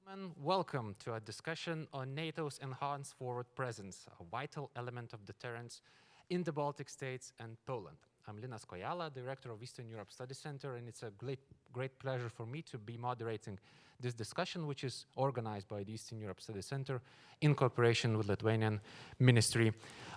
Gentlemen, welcome to a discussion on NATO's Enhanced Forward Presence, a vital element of deterrence in the Baltic States and Poland. I'm Linas Kojala, Director of Eastern Europe Studies Center, and it's a great pleasure for me to be moderating this discussion, which is organized by the Eastern Europe Studies Center in cooperation with Lithuanian Ministry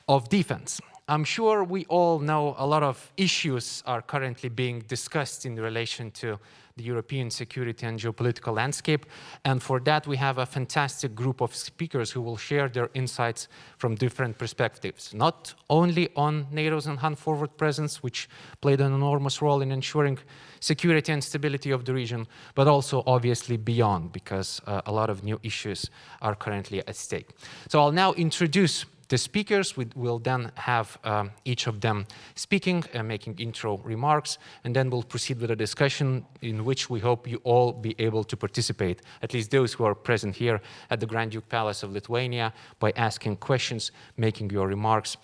of Defense. I'm sure we all know a lot of issues are currently being discussed in relation to the European security and geopolitical landscape. And for that, we have a fantastic group of speakers who will share their insights from different perspectives, not only on NATO's enhanced forward presence, which played an enormous role in ensuring security and stability of the region, but also obviously beyond, because a lot of new issues are currently at stake. So I'll now introduce the speakers. We will then have each of them speaking and making intro remarks, and then we'll proceed with a discussion in which we hope you all be able to participate, at least those who are present here at the Grand Duke Palace of Lithuania, by asking questions, making your remarks,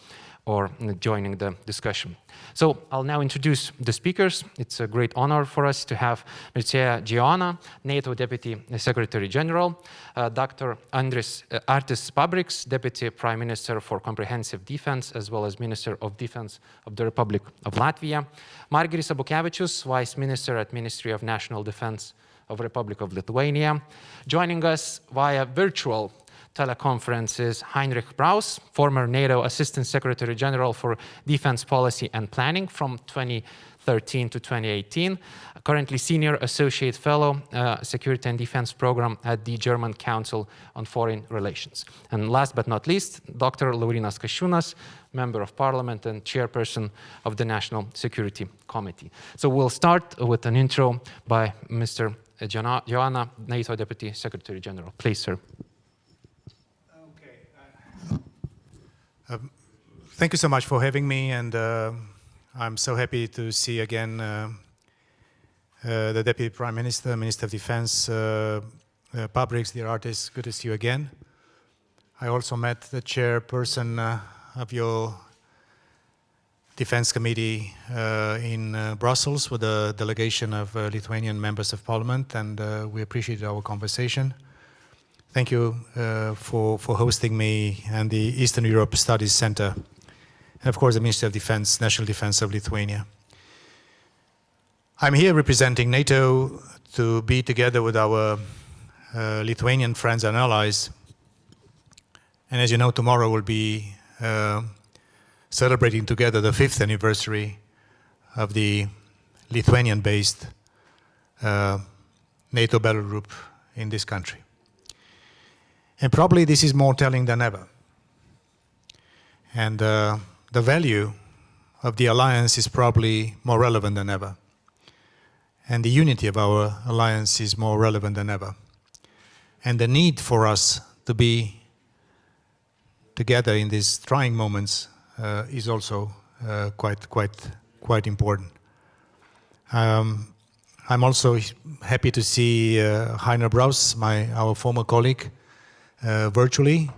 or joining the discussion. So I'll now introduce the speakers. It's a great honor for us to have Mircea Geoana, NATO Deputy Secretary General, Dr. Artis Pabriks, Deputy Prime Minister for Comprehensive Defense, as well as Minister of Defense of the Republic of Latvia, Margiris Abukevičius, Vice Minister at Ministry of National Defense of Republic of Lithuania. Joining us via virtual teleconferences, Heinrich Braus, former NATO Assistant Secretary General for Defense Policy and Planning from 2013 to 2018, currently Senior Associate Fellow, Security and Defense Program at the German Council on Foreign Relations. And last but not least, Dr. Laurynas Kasčiūnas, Member of Parliament and Chairperson of the National Security Committee. So we'll start with an intro by Mr. Geoana, NATO Deputy Secretary General. Please, sir. Thank you so much for having me, and I'm so happy to see again the Deputy Prime Minister, Minister of Defense, Pabriks, dear Artis, good to see you again. I also met the chairperson of your Defense Committee in Brussels with a delegation of Lithuanian members of Parliament, and we appreciated our conversation. Thank you for hosting me and the Eastern Europe Studies Center, and of course the Ministry of Defense, National Defense of Lithuania. I'm here representing NATO to be together with our Lithuanian friends and allies. And as you know, tomorrow we'll be celebrating together the 5th anniversary of the Lithuanian-based NATO battle group in this country. And probably this is more telling than ever. And the value of the alliance is probably more relevant than ever. And the unity of our alliance is more relevant than ever. And the need for us to be together in these trying moments is also quite important. I'm also happy to see Heiner Braus, our former colleague, virtually,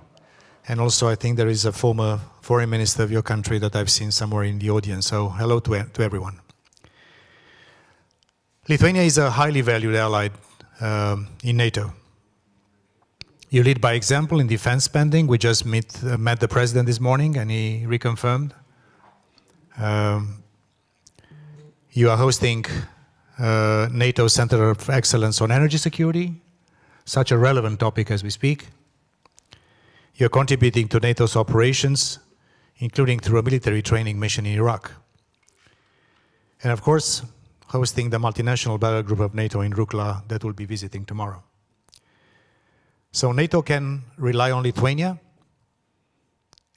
and also I think there is a former foreign minister of your country that I've seen somewhere in the audience, so hello to everyone. Lithuania is a highly valued ally in NATO. You lead by example in defense spending. We just met the president this morning and he reconfirmed. You are hosting NATO Center of Excellence on Energy Security, such a relevant topic as we speak. You're contributing to NATO's operations, including through a military training mission in Iraq. And of course, hosting the multinational battle group of NATO in Rukla that will be visiting tomorrow. So NATO can rely on Lithuania,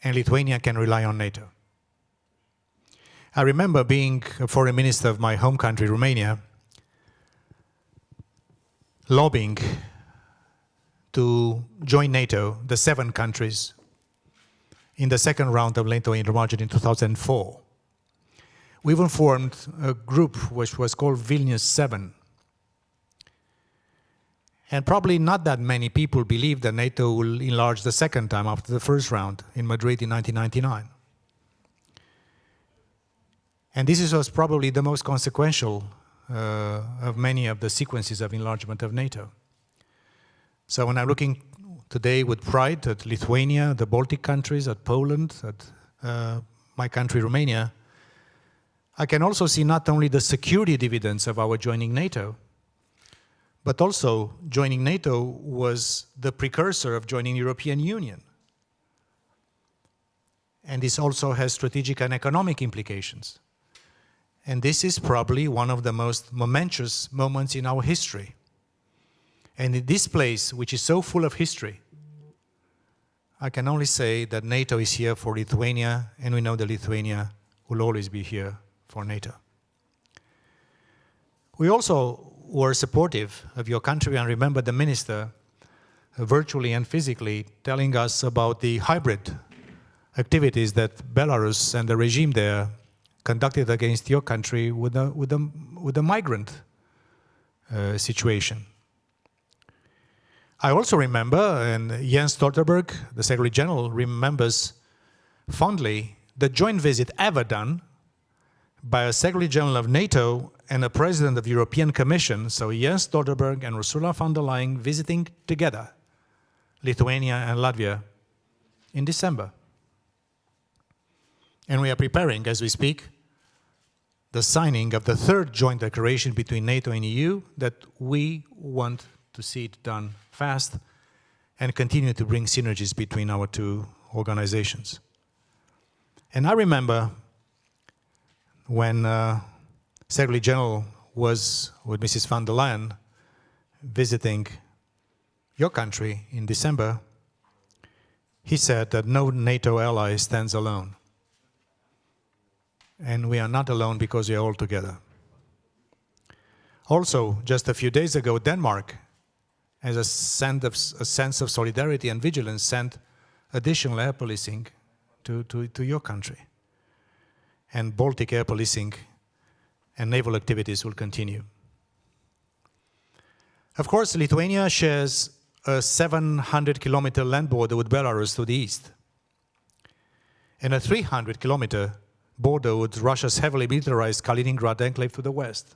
and Lithuania can rely on NATO. I remember being a foreign minister of my home country, Romania, lobbying to join NATO, the 7 countries, in the second round of NATO enlargement in 2004. We even formed a group which was called Vilnius 7. And probably not that many people believe that NATO will enlarge the second time after the first round in Madrid in 1999. And this was probably the most consequential of many of the sequences of enlargement of NATO. So when I'm looking today with pride at Lithuania, the Baltic countries, at Poland, at my country, Romania, I can also see not only the security dividends of our joining NATO, but also joining NATO was the precursor of joining European Union. And this also has strategic and economic implications. And this is probably one of the most momentous moments in our history. And in this place, which is so full of history, I can only say that NATO is here for Lithuania, and we know that Lithuania will always be here for NATO. We also were supportive of your country, and remember the minister, virtually and physically, telling us about the hybrid activities that Belarus and the regime there conducted against your country with a migrant situation. I also remember, and Jens Stoltenberg, the Secretary General, remembers fondly the joint visit ever done by a Secretary General of NATO and a President of the European Commission, so Jens Stoltenberg and Ursula von der Leyen visiting together Lithuania and Latvia in December. And we are preparing, as we speak, the signing of the third joint declaration between NATO and EU that we want to see it done fast and continue to bring synergies between our two organizations. And I remember when Secretary General was with Mrs. von der Leyen visiting your country in December, he said that no NATO ally stands alone. And we are not alone because we are all together. Also, just a few days ago, Denmark, as a sense of solidarity and vigilance, sent additional air policing to your country. And Baltic air policing and naval activities will continue. Of course, Lithuania shares a 700-kilometer land border with Belarus to the east, and a 300-kilometer border with Russia's heavily militarized Kaliningrad enclave to the west.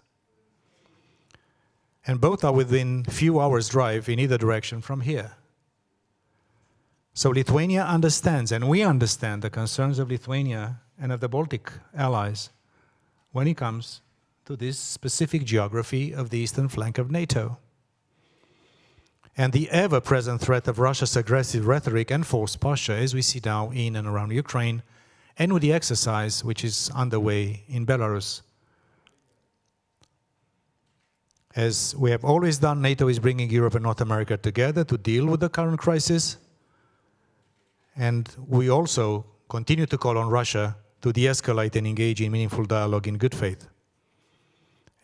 And both are within few hours' drive in either direction from here. So Lithuania understands, and we understand, the concerns of Lithuania and of the Baltic allies when it comes to this specific geography of the eastern flank of NATO. And the ever-present threat of Russia's aggressive rhetoric and forced posture, as we see now in and around Ukraine, and with the exercise which is underway in Belarus. As we have always done, NATO is bringing Europe and North America together to deal with the current crisis. And we also continue to call on Russia to de-escalate and engage in meaningful dialogue in good faith.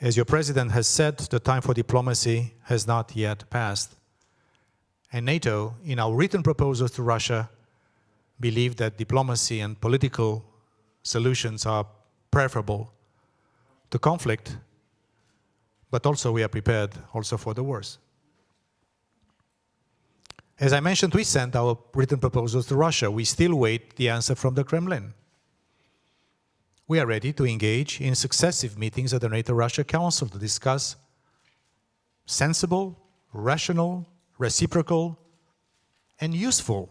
As your president has said, the time for diplomacy has not yet passed. And NATO, in our written proposals to Russia, believe that diplomacy and political solutions are preferable to conflict, but also we are prepared also for the worst. As I mentioned, we sent our written proposals to Russia. We still wait the answer from the Kremlin. We are ready to engage in successive meetings at the NATO-Russia Council to discuss sensible, rational, reciprocal, and useful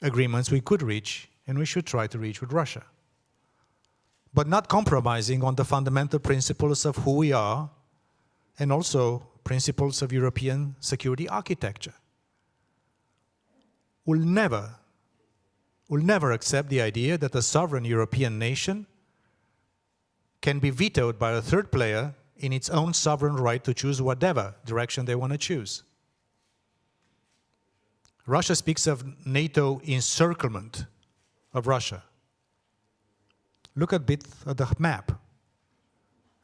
agreements we could reach and we should try to reach with Russia, but not compromising on the fundamental principles of who we are and also principles of European security architecture. We'll never accept the idea that a sovereign European nation can be vetoed by a third player in its own sovereign right to choose whatever direction they want to choose. Russia speaks of NATO encirclement of Russia. Look a bit at the map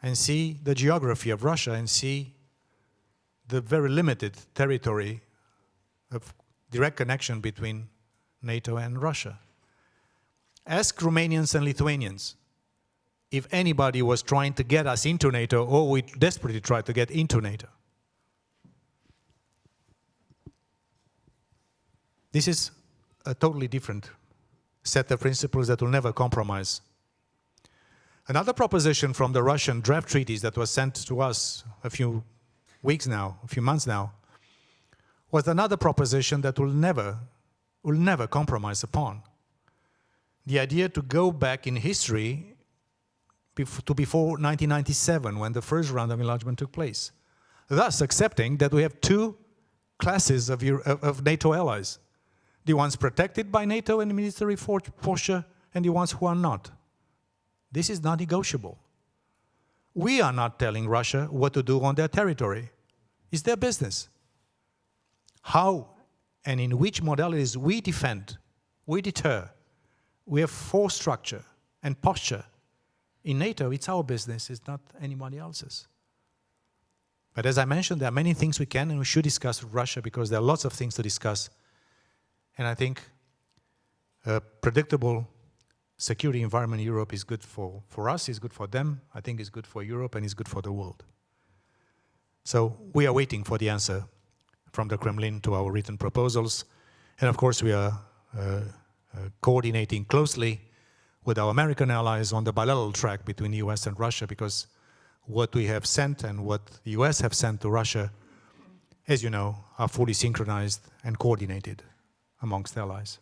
and see the geography of Russia and see the very limited territory of direct connection between NATO and Russia. Ask Romanians and Lithuanians if anybody was trying to get us into NATO or we desperately tried to get into NATO. This is a totally different set of principles that will never compromise. Another proposition from the Russian draft treaties that was sent to us a few months now, was another proposition that will never compromise upon. The idea to go back in history to before 1997, when the first round of enlargement took place, thus accepting that we have two classes of NATO allies, the ones protected by NATO and military posture, and the ones who are not. This is not negotiable. We are not telling Russia what to do on their territory. It's their business. How and in which modalities we defend, we deter, we have force structure and posture. In NATO, it's our business, it's not anybody else's. But as I mentioned, there are many things we can and we should discuss with Russia, because there are lots of things to discuss. And I think a predictable security environment in Europe is good for us, is good for them, I think it's good for Europe, and it's good for the world. So we are waiting for the answer from the Kremlin to our written proposals. And of course, we are coordinating closely with our American allies on the bilateral track between the US and Russia, because what we have sent and what the US have sent to Russia, as you know, are fully synchronized and coordinated amongst allies.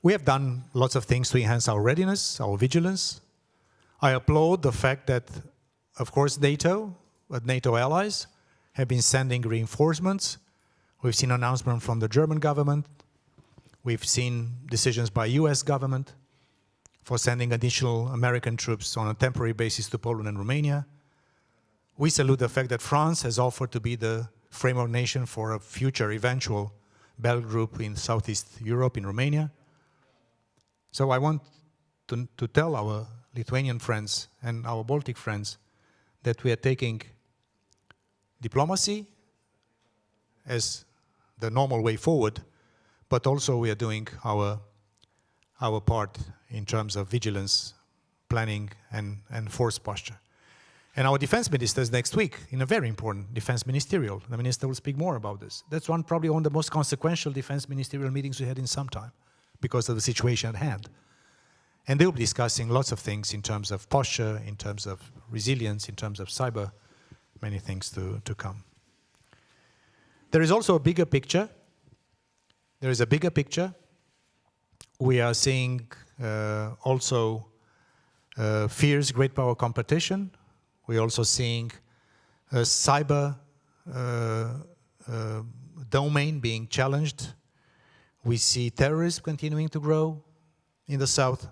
We have done lots of things to enhance our readiness, our vigilance. I applaud the fact that, of course, NATO allies have been sending reinforcements. We've seen announcements from the German government. We've seen decisions by US government for sending additional American troops on a temporary basis to Poland and Romania. We salute the fact that France has offered to be the framework nation for a future eventual battle group in Southeast Europe, in Romania. So I want to tell our Lithuanian friends and our Baltic friends that we are taking diplomacy as the normal way forward, but also we are doing our part in terms of vigilance, planning, and force posture. And our defense ministers next week, in a very important defense ministerial, the minister will speak more about this. That's probably one of the most consequential defense ministerial meetings we had in some time, because of the situation at hand. And they'll be discussing lots of things in terms of posture, in terms of resilience, in terms of cyber, many things to come. There is also a bigger picture. There is a bigger picture. We are seeing also fierce great power competition. We're also seeing a cyber domain being challenged. We see terrorism continuing to grow in the south.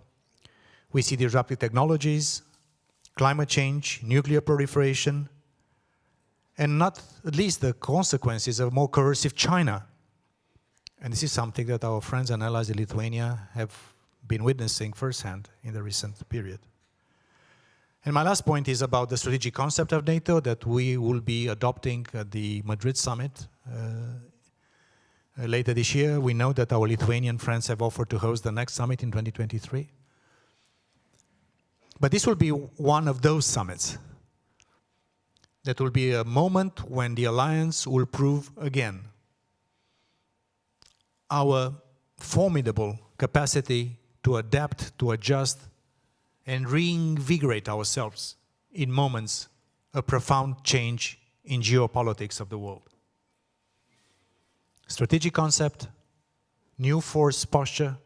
We see disruptive technologies, climate change, nuclear proliferation, and not at least the consequences of more coercive China. And this is something that our friends and allies in Lithuania have been witnessing firsthand in the recent period. And my last point is about the strategic concept of NATO that we will be adopting at the Madrid summit later this year. We know that our Lithuanian friends have offered to host the next summit in 2023. But this will be one of those summits. That will be a moment when the alliance will prove again our formidable capacity to adapt, to adjust, and reinvigorate ourselves in moments of profound change in geopolitics of the world. Strategic concept, new force posture,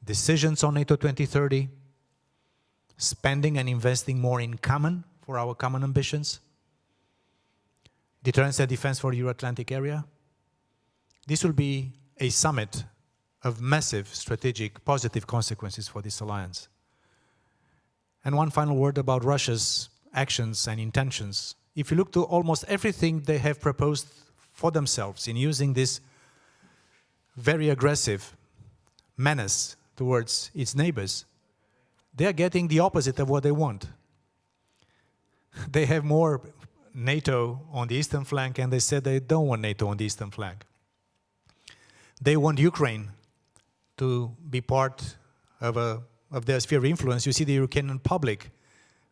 decisions on NATO 2030, spending and investing more in common for our common ambitions, deterrence and defense for the Euro-Atlantic area. This will be a summit of massive strategic positive consequences for this alliance. And one final word about Russia's actions and intentions. If you look to almost everything they have proposed for themselves in using this very aggressive menace towards its neighbors, they are getting the opposite of what they want. They have more NATO on the eastern flank, and they said they don't want NATO on the eastern flank. They want Ukraine to be part of their sphere of influence. You see the Ukrainian public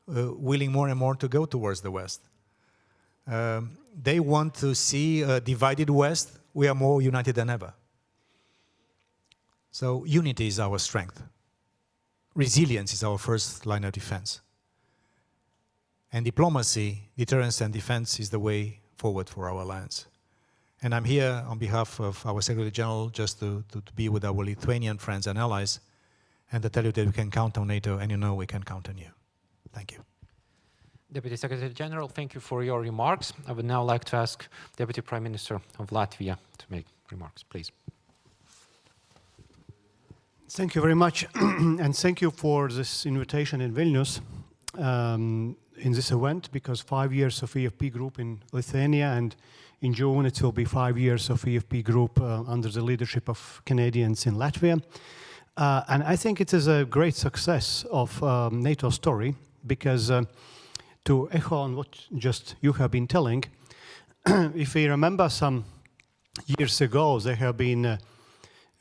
willing more and more to go towards the West. They want to see a divided West. We are more united than ever. So unity is our strength. Resilience is our first line of defense. And diplomacy, deterrence and defense is the way forward for our alliance. And I'm here on behalf of our Secretary General just to be with our Lithuanian friends and allies and to tell you that we can count on NATO, and you know we can count on you. Thank you. Deputy Secretary General, thank you for your remarks. I would now like to ask Deputy Prime Minister of Latvia to make remarks, please. Thank you very much, and thank you for this invitation in Vilnius in this event, because 5 years of EFP group in Lithuania, and in June it will be 5 years of EFP group under the leadership of Canadians in Latvia. And I think it is a great success of NATO story, because to echo on what just you have been telling, if we remember some years ago, there have been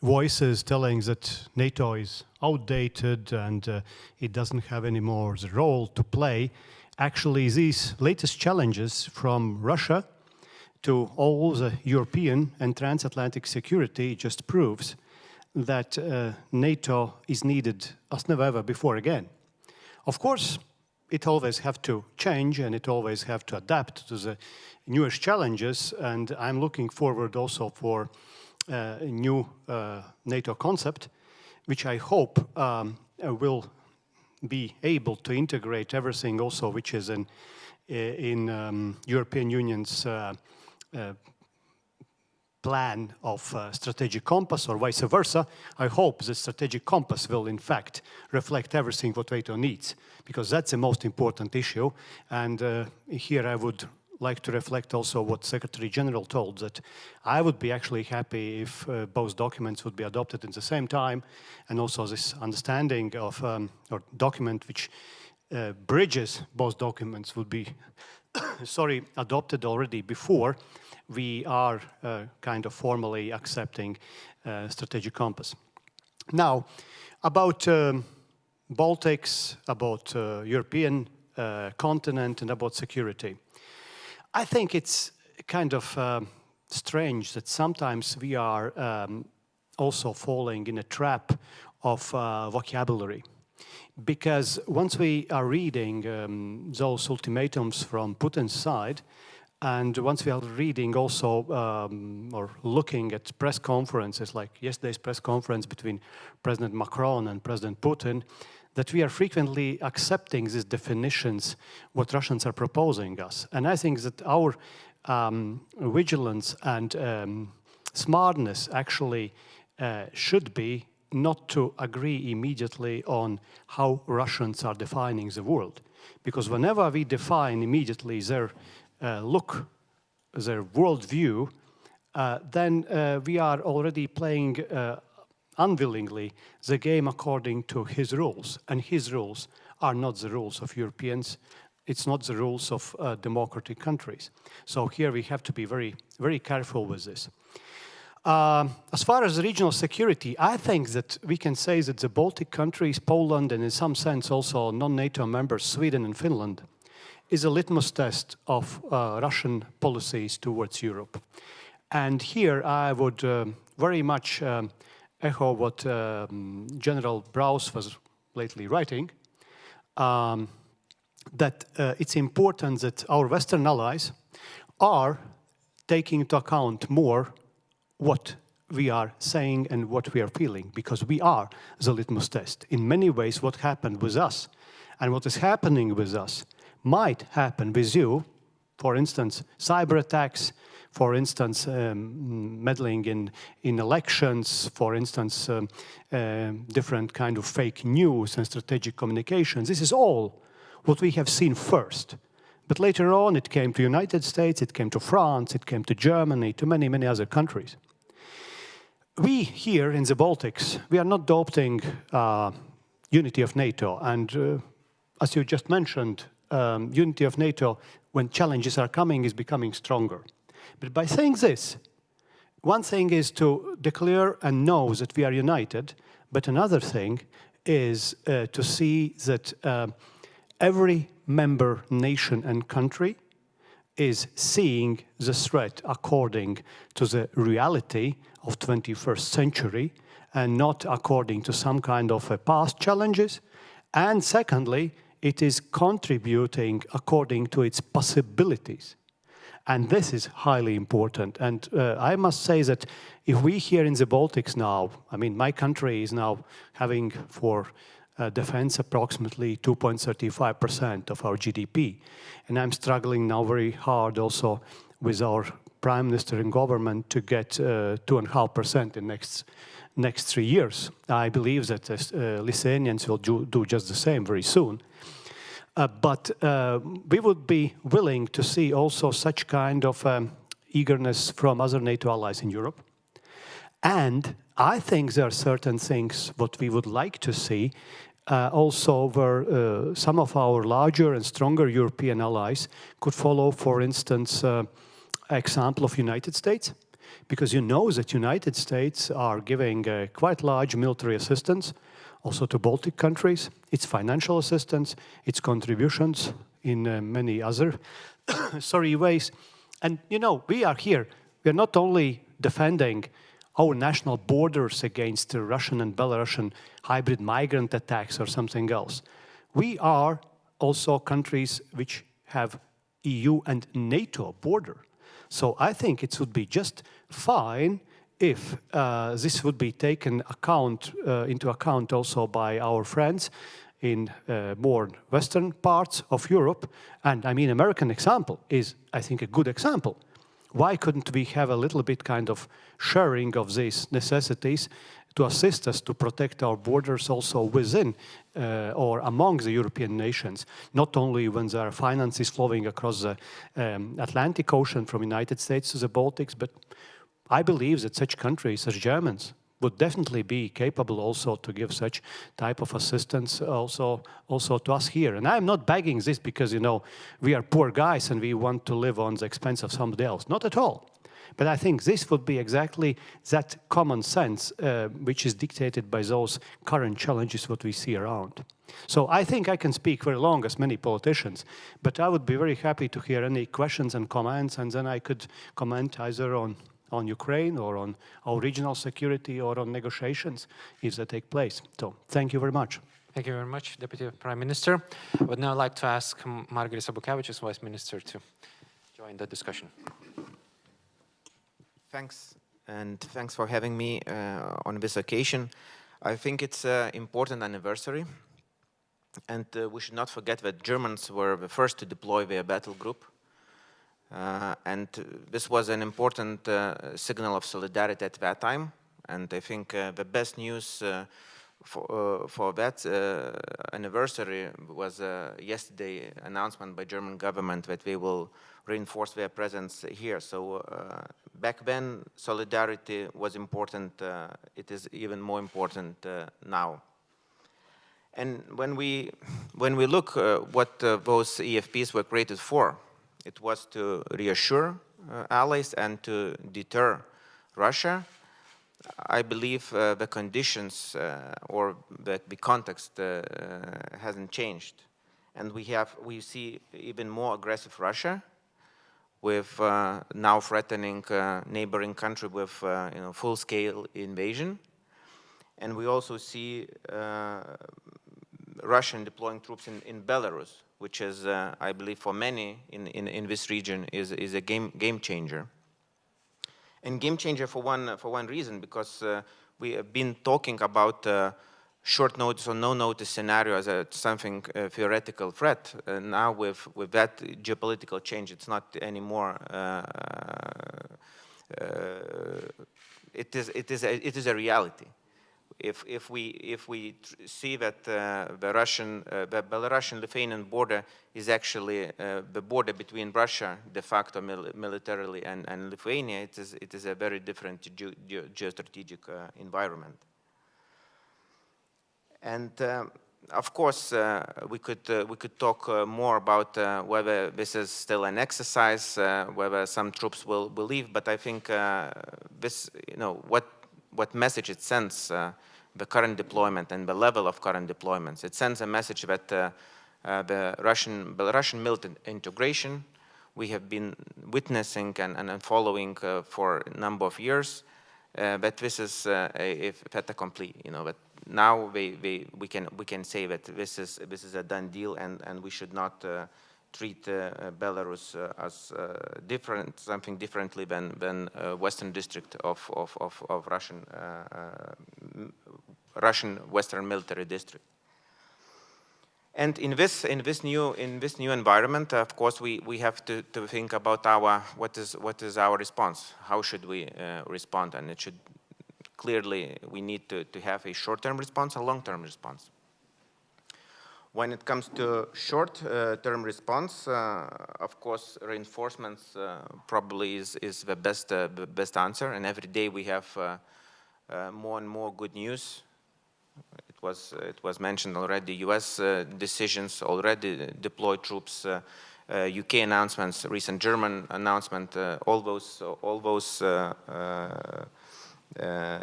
voices telling that NATO is outdated and it doesn't have any more the role to play. Actually, these latest challenges from Russia to all the European and transatlantic security just proves that NATO is needed as never ever before again. Of course, it always have to change and it always have to adapt to the newest challenges, and I'm looking forward also for a new NATO concept, which I hope will be able to integrate everything also which is in European Union's plan of strategic compass, or vice versa. I hope the strategic compass will in fact reflect everything what NATO needs, because that's the most important issue. And here I would like to reflect also what Secretary General told, that I would be actually happy if both documents would be adopted at the same time, and also this understanding of or document which bridges both documents would be adopted already before we are kind of formally accepting strategic compass. Now, about Baltics, about European continent, and about security. I think it's kind of strange that sometimes we are also falling in a trap of vocabulary. Because once we are reading those ultimatums from Putin's side, and once we are reading also or looking at press conferences like yesterday's press conference between President Macron and President Putin, that we are frequently accepting these definitions what Russians are proposing us. And I think that our vigilance and smartness actually should be not to agree immediately on how Russians are defining the world. Because whenever we define immediately their their worldview, then we are already playing unwillingly the game according to his rules. And his rules are not the rules of Europeans. It's not the rules of democratic countries. So here we have to be very, very careful with this. As far as regional security, I think that we can say that the Baltic countries, Poland, and in some sense also non-NATO members, Sweden and Finland, is a litmus test of Russian policies towards Europe. And here I would very much echo what General Braus was lately writing, that it's important that our Western allies are taking into account more what we are saying and what we are feeling, because we are the litmus test. In many ways, what happened with us and what is happening with us might happen with you. For instance, cyber attacks, for instance, meddling in elections, for instance, different kind of fake news and strategic communications. This is all what we have seen first. But later on, it came to the United States, it came to France, it came to Germany, to many, many other countries. We here in the Baltics, we are not adopting unity of NATO. And as you just mentioned, unity of NATO, when challenges are coming, is becoming stronger. But by saying this, one thing is to declare and know that we are united, but another thing is to see that every member nation and country is seeing the threat according to the reality of 21st century and not according to some kind of past challenges. And secondly, it is contributing according to its possibilities. And this is highly important. And I must say that if we here in the Baltics now, I mean, my country is now having for defense approximately 2.35% of our GDP. And I'm struggling now very hard also with our Prime Minister and government to get 2.5% in next 3 years. I believe that Lithuanians will do just the same very soon. But we would be willing to see also such kind of eagerness from other NATO allies in Europe. And I think there are certain things what we would like to see also where some of our larger and stronger European allies could follow, for instance, example of United States. Because you know that United States are giving quite large military assistance also to Baltic countries, its financial assistance, its contributions in many other ways. And you know, we are here, we are not only defending our national borders against the Russian and Belarusian hybrid migrant attacks or something else. We are also countries which have EU and NATO border. So I think it would be just fine if this would be taken into account also by our friends in more western parts of Europe. And I mean, American example is, I think, a good example. Why couldn't we have a little bit kind of sharing of these necessities to assist us to protect our borders also within or among the European nations, not only when there are finances flowing across the Atlantic Ocean from the United States to the Baltics, but I believe that such countries as Germans would definitely be capable also to give such type of assistance also to us here. And I'm not begging this because, you know, we are poor guys and we want to live on the expense of somebody else. Not at all. But I think this would be exactly that common sense which is dictated by those current challenges what we see around. So I think I can speak very long as many politicians, but I would be very happy to hear any questions and comments, and then I could comment either on Ukraine or on our regional security or on negotiations if they take place. So thank you very much. Thank you very much, Deputy Prime Minister. I would now like to ask Margaret Sabukevičius, Vice Minister, to join the discussion. Thanks, and thanks for having me on this occasion. I think it's an important anniversary, and we should not forget that Germans were the first to deploy their battle group. And this was an important signal of solidarity at that time. And I think the best news for that anniversary was yesterday announcement by German government that they will reinforce their presence here. So back then, solidarity was important. It is even more important now. And when we look what those EFPs were created for, it was to reassure allies and to deter Russia. I believe the conditions or the context hasn't changed, and we see even more aggressive Russia, with now threatening neighboring country with full-scale invasion, and we also see Russian deploying troops in Belarus, which is, I believe, for many in this region is a game changer. And game changer for one reason, because we have been talking about short notice or no notice scenario as something theoretical threat. Now with that geopolitical change, it's not anymore. It is a reality. If we see that the Belarusian-Lithuanian border is actually the border between Russia de facto militarily and Lithuania, it is a very different geostrategic environment. And of course, we could talk more about whether this is still an exercise, whether some troops will leave. But I think this, what message it sends, the current deployment and the level of current deployments. It sends a message that the Belarusian military integration we have been witnessing and following for a number of years, that this is a fait accompli. But now we can say that this is a done deal, and we should not treat Belarus as something differently than Western district of Russian Western military district. And in this new environment, of course, we have to think about what is our response. How should we respond? And it should clearly, we need to have a short-term response, a long-term response. When it comes to short-term response, of course, reinforcements probably is the best answer. And every day we have more and more good news. It was mentioned already. U.S. decisions already deploy troops. UK announcements, recent German announcement. All those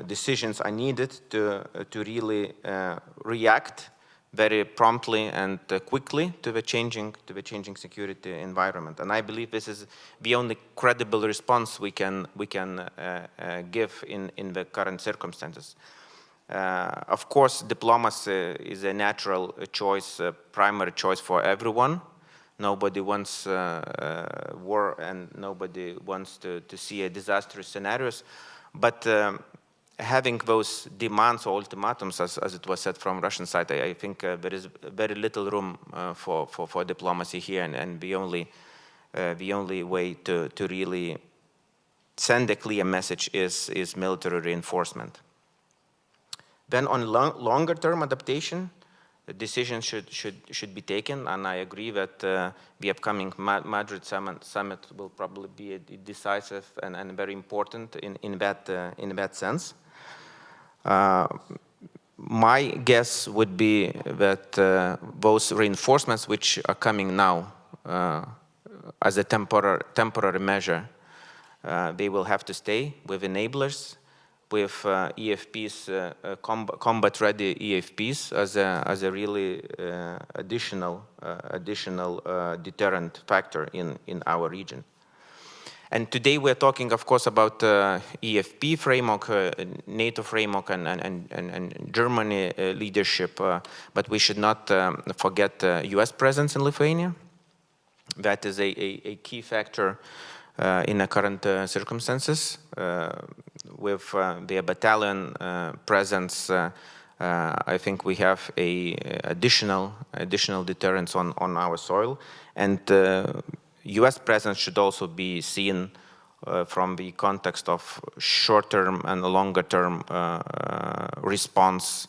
decisions are needed to really react very promptly and quickly to the changing security environment. And I believe this is the only credible response we can give in the current circumstances. Of course, diplomacy is a natural choice, primary choice for everyone. Nobody wants war, and nobody wants to see a disastrous scenarios. But having those demands or ultimatums, as it was said from Russian side, I think there is very little room for diplomacy here, and the only way to really send a clear message is military reinforcement. Then on longer term adaptation, the decision should be taken, and I agree that the upcoming Madrid summit will probably be decisive and very important in that sense. My guess would be that those reinforcements which are coming now as a temporary measure, they will have to stay with enablers, with EFPs, combat-ready EFPs as a really additional deterrent factor in our region. And today we're talking, of course, about EFP framework, NATO framework, and Germany leadership, but we should not forget US presence in Lithuania. That is a key factor in the current circumstances. With the battalion presence, I think we have a additional deterrence on our soil, and U.S. presence should also be seen from the context of short-term and longer-term response.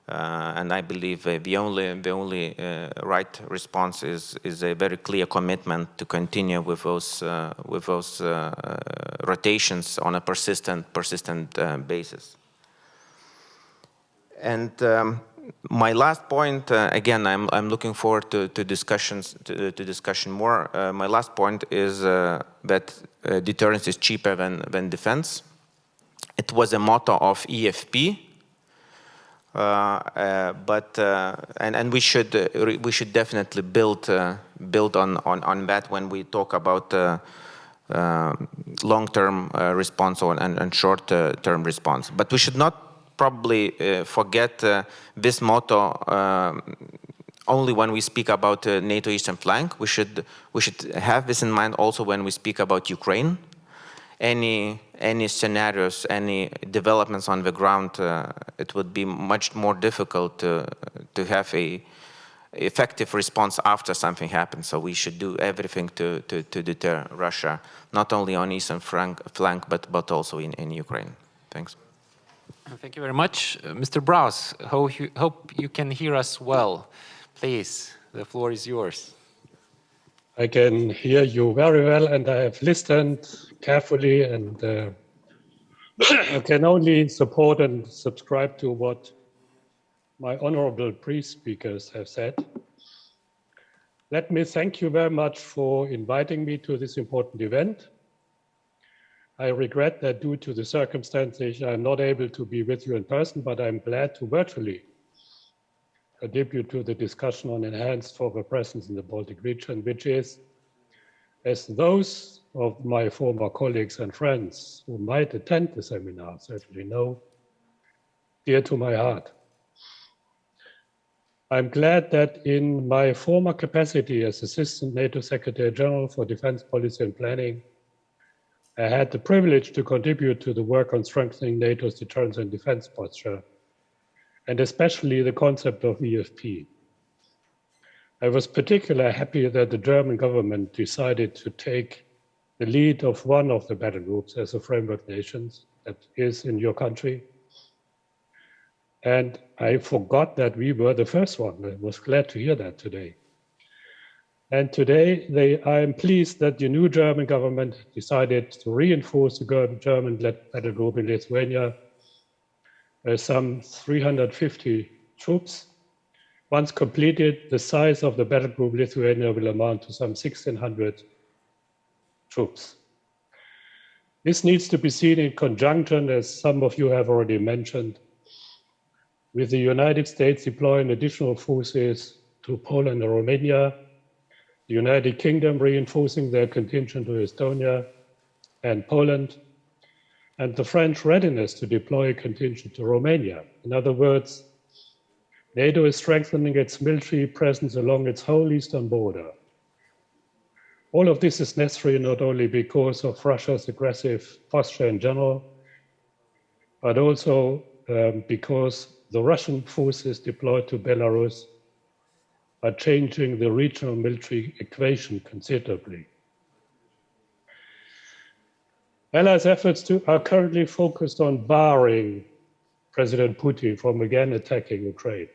And I believe the only right response is a very clear commitment to continue with those rotations on a persistent basis. And my last point, again, I'm looking forward to discussion more. My last point is that deterrence is cheaper than defense. It was a motto of EFP. And we should definitely build on that when we talk about long-term response and short-term response. But we should not probably forget this motto only when we speak about NATO Eastern Flank. We should have this in mind also when we speak about Ukraine. Any scenarios, any developments on the ground, it would be much more difficult to have a effective response after something happens. So we should do everything to deter Russia, not only on Eastern flank but also in Ukraine. Thanks. Thank you very much. Mr. Braus, hope you can hear us well. Please, the floor is yours. I can hear you very well, and I have listened carefully, and I can only support and subscribe to what my honorable pre-speakers have said. Let me thank you very much for inviting me to this important event. I regret that due to the circumstances, I'm not able to be with you in person, but I'm glad to virtually contribute to the discussion on enhanced forward presence in the Baltic region, which is, as those of my former colleagues and friends who might attend the seminar certainly know, dear to my heart. I'm glad that in my former capacity as Assistant NATO Secretary General for Defense Policy and Planning, I had the privilege to contribute to the work on strengthening NATO's deterrence and defense posture, and especially the concept of EFP. I was particularly happy that the German government decided to take the lead of one of the battle groups as a framework nation that is in your country. And I forgot that we were the first one. I was glad to hear that today. And today, I am pleased that the new German government decided to reinforce the German-led battle group in Lithuania, some 350 troops. Once completed, the size of the battle group Lithuania will amount to some 1,600 troops. This needs to be seen in conjunction, as some of you have already mentioned, with the United States deploying additional forces to Poland and Romania, the United Kingdom reinforcing their contingent to Estonia and Poland, and the French readiness to deploy a contingent to Romania. In other words, NATO is strengthening its military presence along its whole eastern border. All of this is necessary not only because of Russia's aggressive posture in general, but also because the Russian forces deployed to Belarus are changing the regional military equation considerably. Allies' efforts are currently focused on barring President Putin from again attacking Ukraine.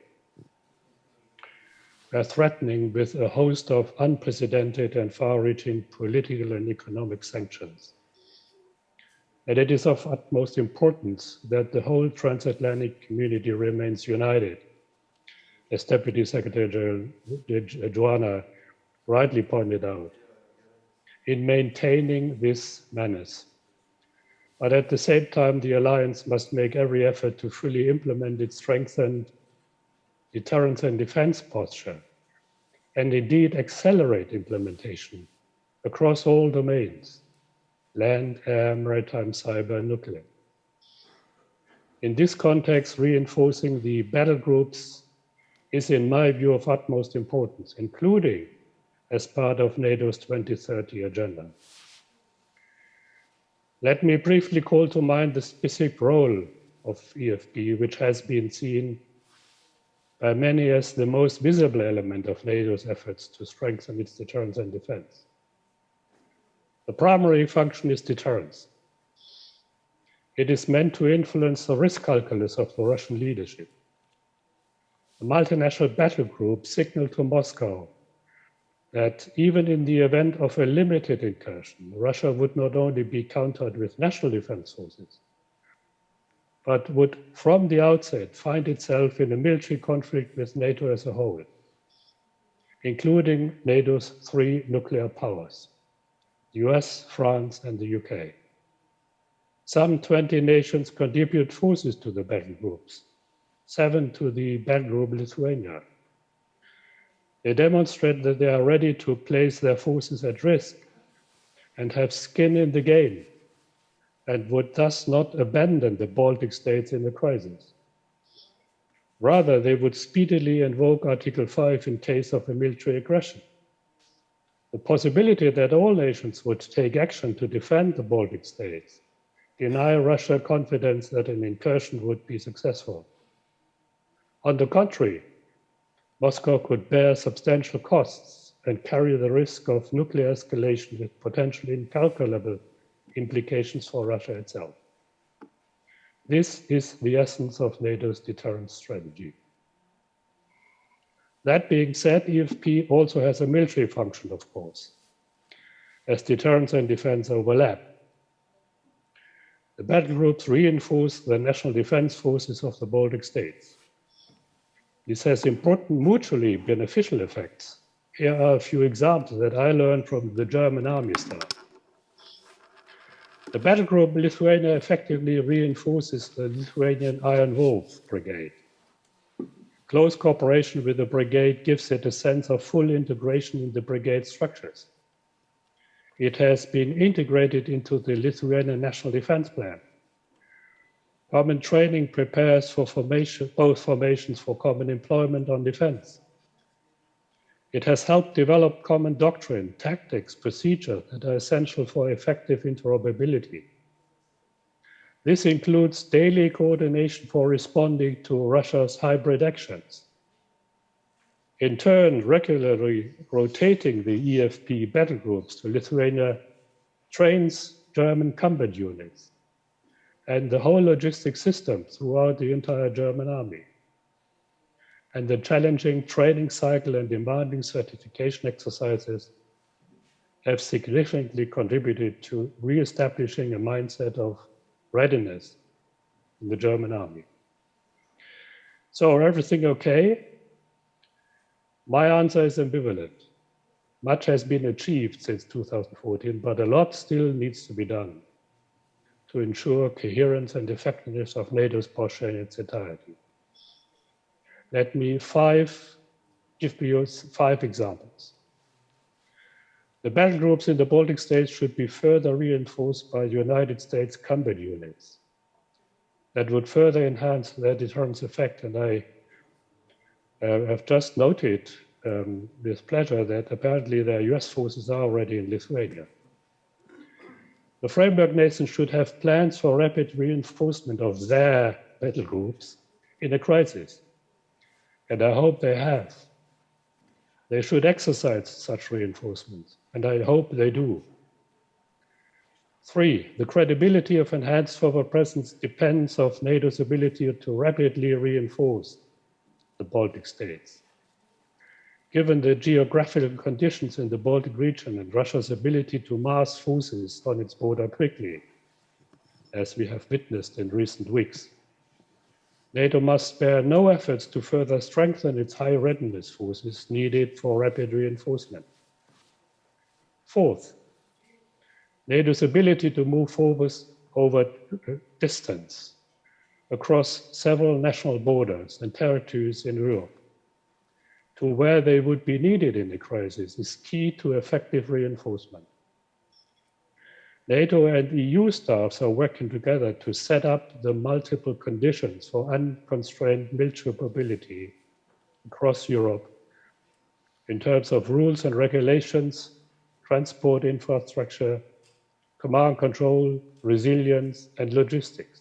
They are threatening with a host of unprecedented and far-reaching political and economic sanctions. And it is of utmost importance that the whole transatlantic community remains united, as Deputy Secretary General Joanna rightly pointed out, in maintaining this menace. But at the same time, the alliance must make every effort to fully implement its strengthened deterrence and defense posture, and indeed accelerate implementation across all domains: land, air, maritime, cyber, and nuclear. In this context, reinforcing the battle groups is, in my view, of utmost importance, including as part of NATO's 2030 agenda. Let me briefly call to mind the specific role of EFP, which has been seen by many as the most visible element of NATO's efforts to strengthen its deterrence and defense. The primary function is deterrence. It is meant to influence the risk calculus of the Russian leadership. The multinational battle group signaled to Moscow that even in the event of a limited incursion, Russia would not only be countered with national defense forces, but would from the outset find itself in a military conflict with NATO as a whole, including NATO's 3 nuclear powers: the US, France, and the UK. Some 20 nations contribute forces to the battle groups, 7 to the battle group Lithuania. They demonstrate that they are ready to place their forces at risk and have skin in the game, and would thus not abandon the Baltic States in the crisis. Rather, they would speedily invoke Article 5 in case of a military aggression. The possibility that all nations would take action to defend the Baltic States deny Russia confidence that an incursion would be successful. On the contrary, Moscow could bear substantial costs and carry the risk of nuclear escalation with potentially incalculable implications for Russia itself. This is the essence of NATO's deterrence strategy. That being said, EFP also has a military function, of course, as deterrence and defense overlap. The battle groups reinforce the national defense forces of the Baltic states. This has important mutually beneficial effects. Here are a few examples that I learned from the German army staff. The battle group Lithuania effectively reinforces the Lithuanian Iron Wolf Brigade. Close cooperation with the brigade gives it a sense of full integration in the brigade structures. It has been integrated into the Lithuanian National Defense Plan. Common training prepares for both formations for common employment on defense. It has helped develop common doctrine, tactics, procedures that are essential for effective interoperability. This includes daily coordination for responding to Russia's hybrid actions. In turn, regularly rotating the EFP battle groups to Lithuania trains German combat units and the whole logistics system throughout the entire German army. And the challenging training cycle and demanding certification exercises have significantly contributed to re-establishing a mindset of readiness in the German army. So, everything okay? My answer is ambivalent. Much has been achieved since 2014, but a lot still needs to be done to ensure coherence and effectiveness of NATO's posture in its entirety. Let me give you 5 examples. The battle groups in the Baltic states should be further reinforced by United States combat units. That would further enhance their deterrence effect, and I have just noted with pleasure that apparently the US forces are already in Lithuania. The framework nations should have plans for rapid reinforcement of their battle groups in a crisis, and I hope they have. They should exercise such reinforcements, and I hope they do. 3, the credibility of enhanced forward presence depends on NATO's ability to rapidly reinforce the Baltic states. Given the geographical conditions in the Baltic region and Russia's ability to mass forces on its border quickly, as we have witnessed in recent weeks, NATO must spare no efforts to further strengthen its high readiness forces needed for rapid reinforcement. 4th, NATO's ability to move forward over distance across several national borders and territories in Europe to where they would be needed in a crisis is key to effective reinforcement. NATO and EU staffs are working together to set up the multiple conditions for unconstrained military mobility across Europe in terms of rules and regulations, transport infrastructure, command control, resilience, and logistics.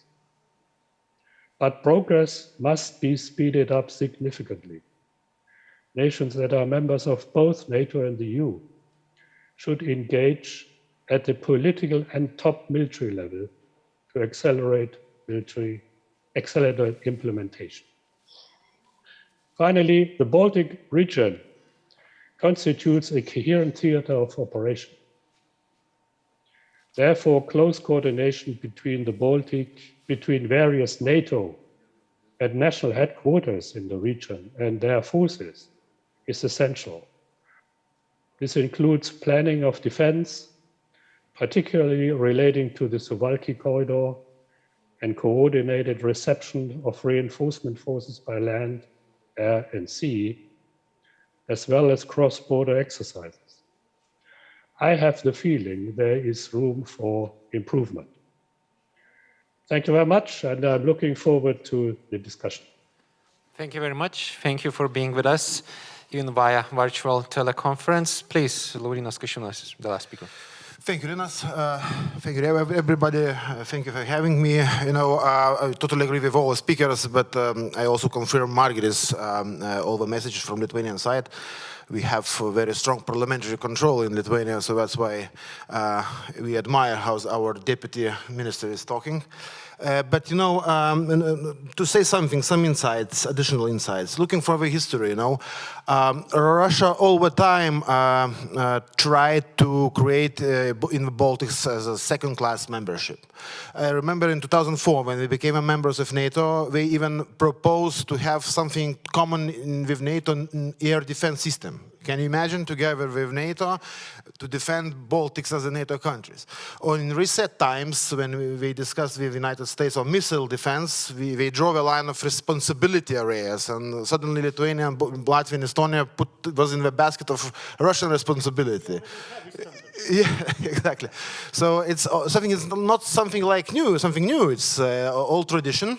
But progress must be speeded up significantly. Nations that are members of both NATO and the EU should engage at the political and top military level to accelerate implementation. Finally, the Baltic region constitutes a coherent theater of operation. Therefore, close coordination between various NATO and national headquarters in the region and their forces is essential. This includes planning of defense, particularly relating to the Suwalki corridor, and coordinated reception of reinforcement forces by land, air, and sea, as well as cross-border exercises. I have the feeling there is room for improvement. Thank you very much, and I'm looking forward to the discussion. Thank you very much. Thank you for being with us, even via virtual teleconference. Please, Laurynas Kasčiūnas, the last speaker. Thank you, Linas. Thank you, everybody. Thank you for having me. I totally agree with all the speakers, but I also confirm Margiris, all the messages from Lithuanian side. We have very strong parliamentary control in Lithuania, so that's why we admire how our deputy minister is talking. But to say something, some insights, additional insights. Looking for the history, Russia all the time tried to create in the Baltics as a second-class membership. I remember in 2004 when we became members of NATO, they even proposed to have something common with NATO air defense system. Can you imagine together with NATO to defend Baltics as a NATO countries? Or in recent times, when we discussed with the United States on missile defense, we draw a line of responsibility areas, and suddenly Lithuania, Latvia, and Estonia was in the basket of Russian responsibility. Yeah, exactly. So it's something. It's not something like new. Something new. It's old tradition.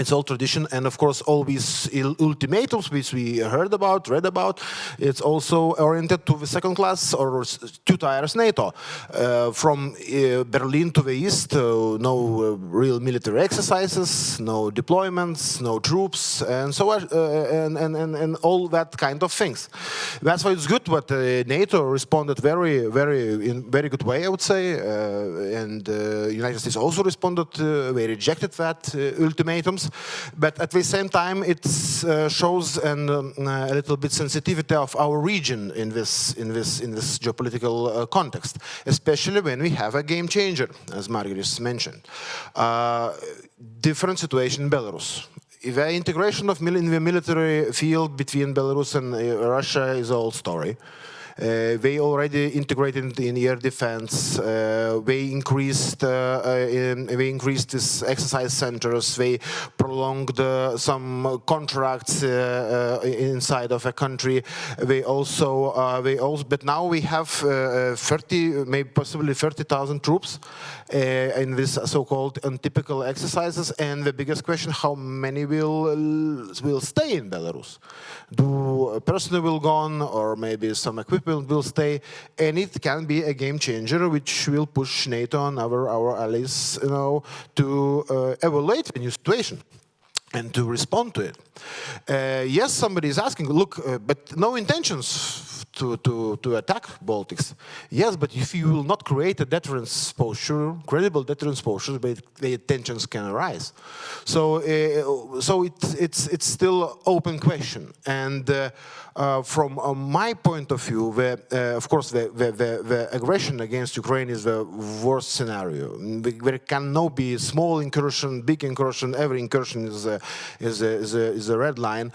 It's old tradition, and of course, all these ultimatums which we heard about, read about, it's also oriented to the second class or two tiers NATO. From Berlin to the east, no real military exercises, no deployments, no troops, and so on, and all that kind of things. That's why it's good. But NATO responded in very good way, I would say, and the United States also responded. They rejected that ultimatums. But at the same time, it shows a little bit sensitivity of our region in this geopolitical context, especially when we have a game changer, as Margiris mentioned. Different situation in Belarus. The integration in the military field between Belarus and Russia is an old story. They already integrated in air defense. They increased these exercise centers. They prolonged some contracts inside of a country. But now we have 30, maybe possibly 30,000 troops in this so-called untypical exercises. And the biggest question: how many will stay in Belarus? Do personnel will gone, or maybe some equipment will stay, and it can be a game changer, which will push NATO and our allies, to evaluate the new situation and to respond to it. Yes, somebody is asking, look, but no intentions to attack Baltics. Yes, but if you will not create a deterrence posture, credible deterrence posture, the tensions can arise. So it's still open question. And from my point of view, of course, the aggression against Ukraine is the worst scenario. There can no be small incursion, big incursion. Every incursion is a red line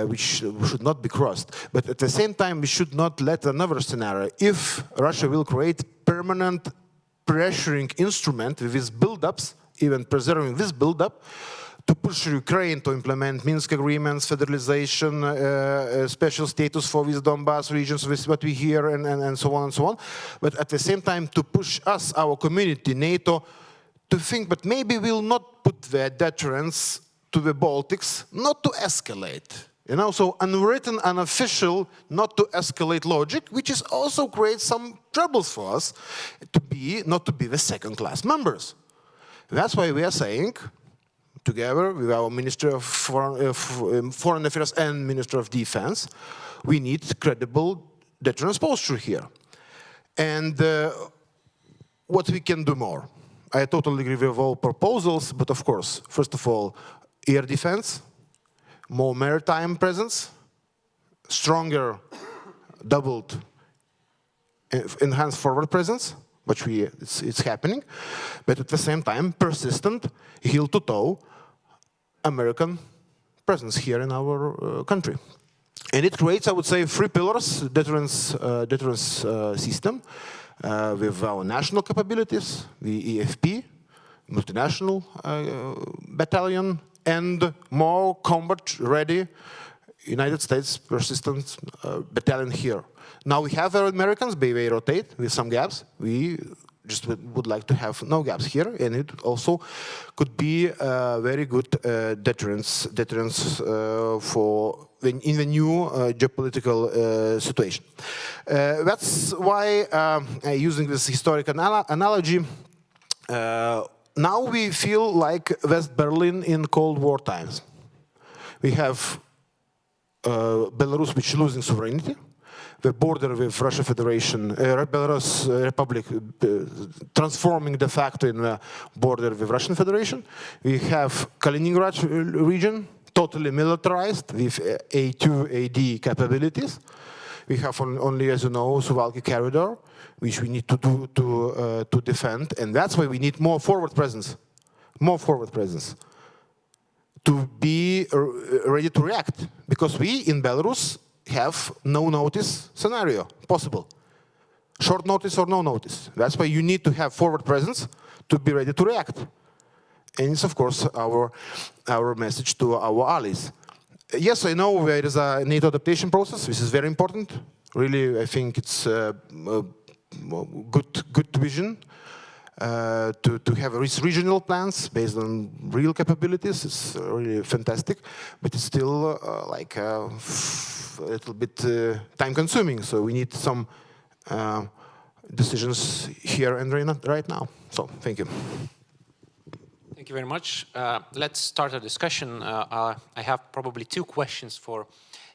which should not be crossed. But at the same time, we should not let another scenario. If Russia will create permanent pressuring instrument with these buildups, even preserving this buildup, to push Ukraine to implement Minsk agreements, federalization, special status for these Donbass regions, with what we hear, and so on and so on. But at the same time, to push us, our community, NATO, to think, but maybe we'll not put the deterrence to the Baltics, not to escalate. So unwritten, unofficial, not to escalate logic, which is also creates some troubles for us, not to be the second-class members. That's why we are saying, together with our Minister of Foreign Affairs and Minister of Defense, we need credible deterrence posture here. And what we can do more? I totally agree with all proposals, but of course, first of all, air defense, more maritime presence, stronger, doubled, enhanced forward presence, which it's happening, but at the same time, persistent, heel-to-toe American presence here in our country. And it creates, I would say, three pillars: deterrence system with our national capabilities, the EFP, multinational battalion, and more combat-ready United States persistent battalion here. Now we have our Americans, they rotate with some gaps. We just would like to have no gaps here, and it also could be a very good deterrence for in the new geopolitical situation. That's why, using this historic analogy, now we feel like West Berlin in Cold War times. We have Belarus, which is losing sovereignty, the border with Russia Federation, Belarus Republic transforming de facto in the border with Russian Federation. We have Kaliningrad region, totally militarized with A2AD capabilities. We have only, as you know, Suwalki corridor, which we need to defend, and that's why we need more forward presence, to be ready to react, because we in Belarus have no notice scenario possible, short notice or no notice. That's why you need to have forward presence to be ready to react, and it's of course our message to our allies. Yes, I know there is a NATO adaptation process. This is very important. Really, I think it's good vision. To have regional plans based on real capabilities is really fantastic, but it's still like a little bit time-consuming. So we need some decisions here and right now. So thank you. Thank you very much. Let's start a discussion. I have probably 2 questions for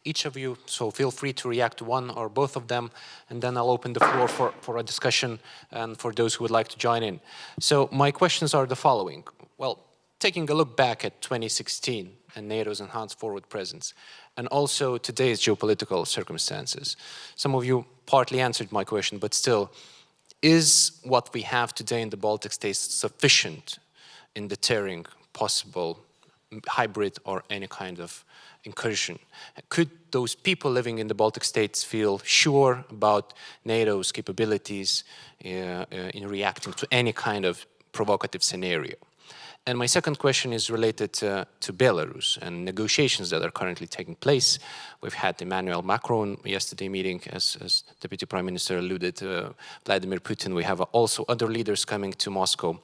each of you, so feel free to react to one or both of them, and then I'll open the floor for a discussion and for those who would like to join in. So my questions are the following. Well, taking a look back at 2016 and NATO's Enhanced Forward Presence, and also today's geopolitical circumstances, some of you partly answered my question, but still, is what we have today in the Baltic states sufficient in deterring possible hybrid or any kind of incursion? Could those people living in the Baltic states feel sure about NATO's capabilities in reacting to any kind of provocative scenario? And my second question is related to Belarus and negotiations that are currently taking place. We've had Emmanuel Macron yesterday meeting, as Deputy Prime Minister alluded, Vladimir Putin. We have also other leaders coming to Moscow.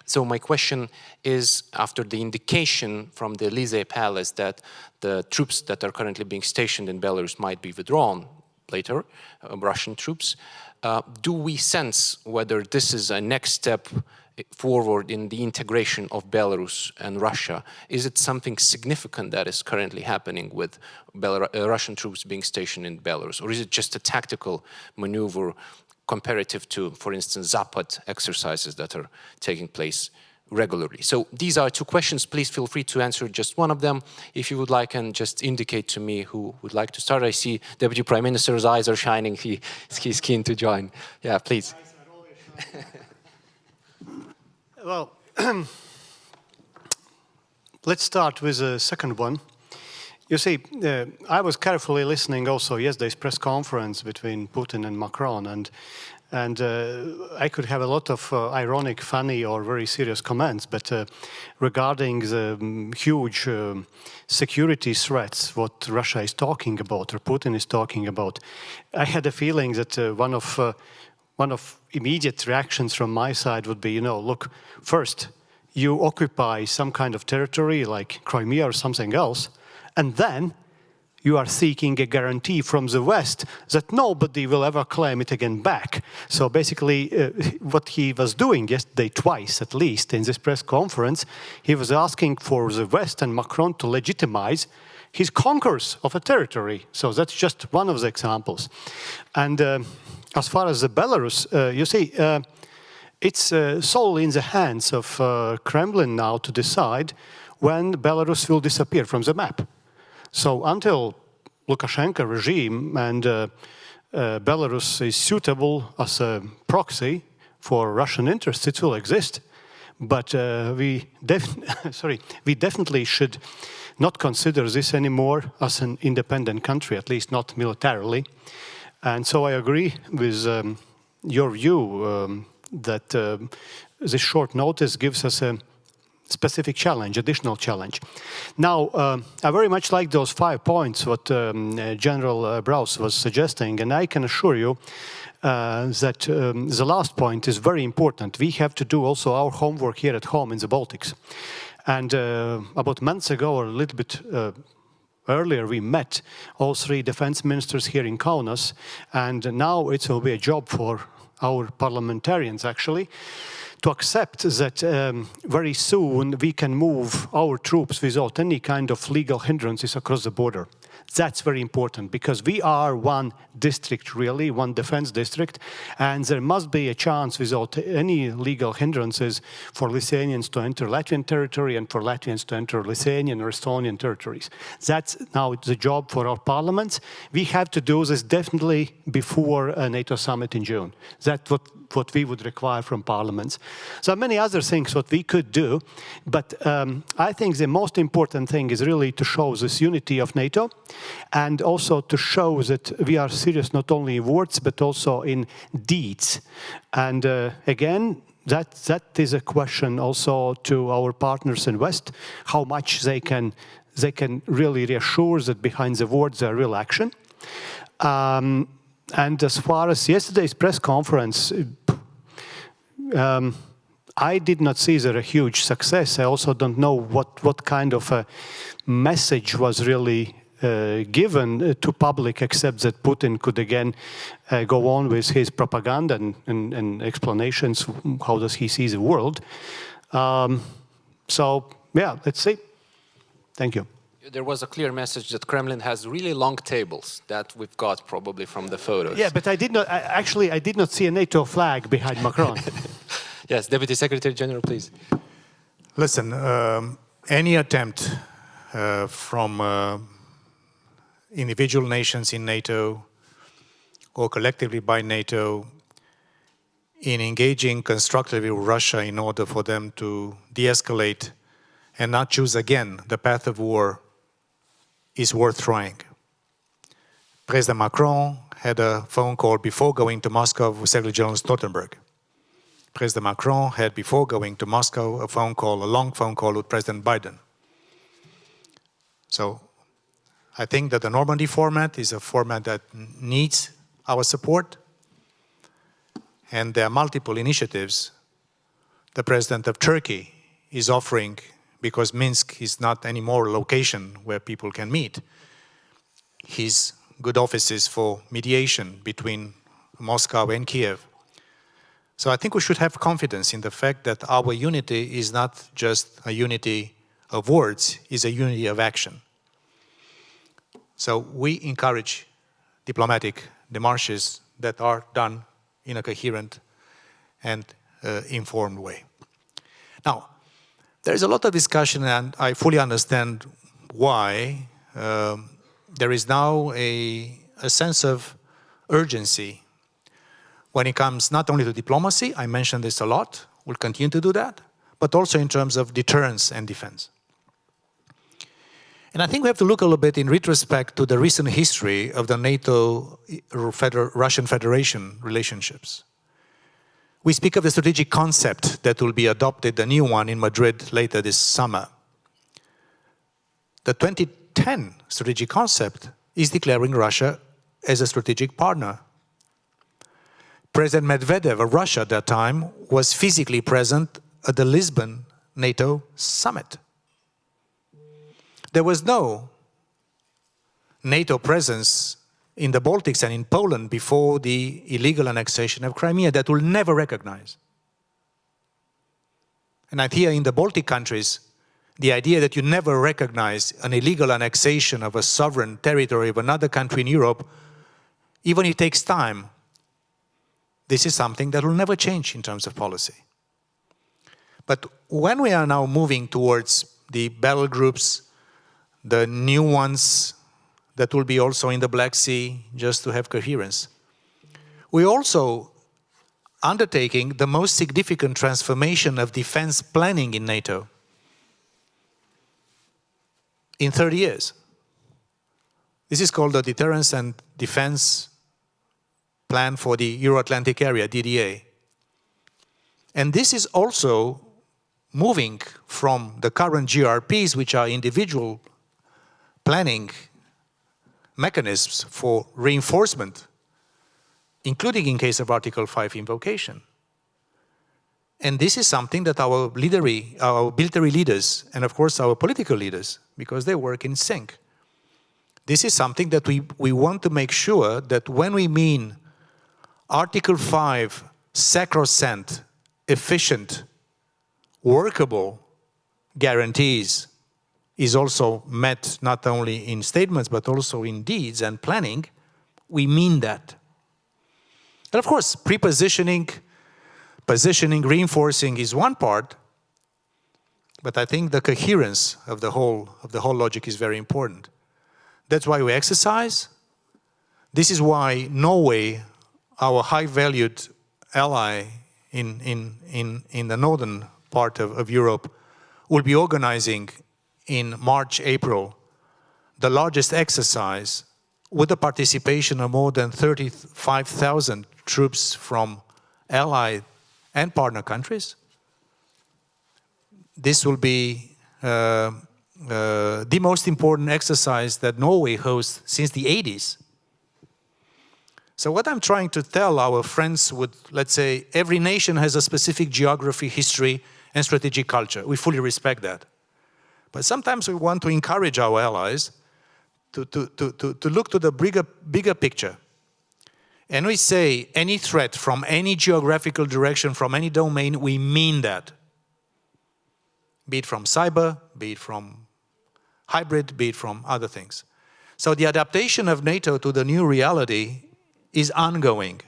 So my question is, after the indication from the Elysee Palace that the troops that are currently being stationed in Belarus might be withdrawn later, Russian troops, do we sense whether this is a next step forward in the integration of Belarus and Russia? Is it something significant that is currently happening with Russian troops being stationed in Belarus? Or is it just a tactical maneuver comparative to, for instance, Zapad exercises that are taking place regularly? So these are 2 questions. Please feel free to answer just one of them if you would like, and just indicate to me who would like to start. I see Deputy Prime Minister's eyes are shining. He's keen to join. Yeah, please. Well, let's start with the second one. You see, I was carefully listening also yesterday's press conference between Putin and Macron, and I could have a lot of ironic, funny, or very serious comments, but regarding the huge security threats, what Russia is talking about, or Putin is talking about, I had a feeling that one of immediate reactions from my side would be, look, first, you occupy some kind of territory like Crimea or something else, and then you are seeking a guarantee from the West that nobody will ever claim it again back. So basically, what he was doing yesterday, twice at least, in this press conference, he was asking for the West and Macron to legitimize his conquers of a territory. So that's just one of the examples. And as far as the Belarus, you see, it's solely in the hands of Kremlin now to decide when Belarus will disappear from the map. So until Lukashenko regime and Belarus is suitable as a proxy for Russian interests, it will exist. But we definitely should not consider this anymore as an independent country, at least not militarily. And so I agree with your view that this short notice gives us a specific challenge, additional challenge. Now, I very much like those 5 points what General Braus was suggesting, and I can assure you that the last point is very important. We have to do also our homework here at home in the Baltics. And about months ago, or a little bit earlier, we met all 3 defense ministers here in Kaunas, and now it will be a job for our parliamentarians, actually, to accept that very soon we can move our troops without any kind of legal hindrances across the border. That's very important, because we are one district, really, one defense district, and there must be a chance without any legal hindrances for Lithuanians to enter Latvian territory and for Latvians to enter Lithuanian or Estonian territories. That's now the job for our parliaments. We have to do this definitely before a NATO summit in June. That's what we would require from parliaments. So many other things what we could do, but I think the most important thing is really to show this unity of NATO, and also to show that we are serious not only in words but also in deeds. And again, that is a question also to our partners in West, how much they can really reassure that behind the words there are real action. And as far as yesterday's press conference, I did not see there a huge success. I also don't know what kind of a message was really given to public, except that Putin could again go on with his propaganda and explanations. How does he see the world? So yeah, let's see. Thank you. There was a clear message that Kremlin has really long tables that we've got probably from the photos. Yeah, but I did not see a NATO flag behind Macron. Yes, Deputy Secretary General, please. Listen, any attempt from individual nations in NATO or collectively by NATO in engaging constructively with Russia in order for them to de-escalate and not choose again the path of war is worth trying. President Macron had a phone call before going to Moscow with Secretary General Stoltenberg. President Macron had, before going to Moscow, a long phone call with President Biden. So I think that the Normandy format is a format that needs our support. And there are multiple initiatives the President of Turkey is offering, because Minsk is not anymore a location where people can meet. His good offices for mediation between Moscow and Kiev. So I think we should have confidence in the fact that our unity is not just a unity of words, it's a unity of action. So we encourage diplomatic démarches that are done in a coherent and informed way. Now, there is a lot of discussion, and I fully understand why there is now a sense of urgency when it comes not only to diplomacy, I mentioned this a lot, we'll continue to do that, but also in terms of deterrence and defense. And I think we have to look a little bit in retrospect to the recent history of the NATO-Russian Federation relationships. We speak of the strategic concept that will be adopted, the new one in Madrid later this summer. The 2010 strategic concept is declaring Russia as a strategic partner. President Medvedev of Russia at that time was physically present at the Lisbon NATO summit. There was no NATO presence in the Baltics and in Poland before the illegal annexation of Crimea that we'll never recognize. And I hear in the Baltic countries, the idea that you never recognize an illegal annexation of a sovereign territory of another country in Europe, even if it takes time, this is something that will never change in terms of policy. But when we are now moving towards the battle groups, the new ones that will be also in the Black Sea, just to have coherence, we're also undertaking the most significant transformation of defense planning in NATO in 30 years. This is called the Deterrence and Defense Plan for the Euro-Atlantic Area, DDA. And this is also moving from the current GRPs, which are individual planning mechanisms for reinforcement, including in case of Article 5 invocation. And this is something that our military leaders, and of course our political leaders, because they work in sync, this is something that we want to make sure that when we mean Article 5 sacrosanct, efficient, workable guarantees is also met not only in statements but also in deeds and planning, we mean that. And of course, pre-positioning, positioning, reinforcing is one part, but I think the coherence of the whole logic is very important. That's why we exercise. This is why Norway, our high-valued ally in the northern part of Europe, will be organizing in March, April, the largest exercise with the participation of more than 35,000 troops from allied and partner countries. This will be the most important exercise that Norway hosts since the 80s. So what I'm trying to tell our friends with, let's say, every nation has a specific geography, history, and strategic culture. We fully respect that. But sometimes we want to encourage our allies to look to the bigger picture. And we say any threat from any geographical direction, from any domain, we mean that. Be it from cyber, be it from hybrid, be it from other things. So the adaptation of NATO to the new reality is ongoing.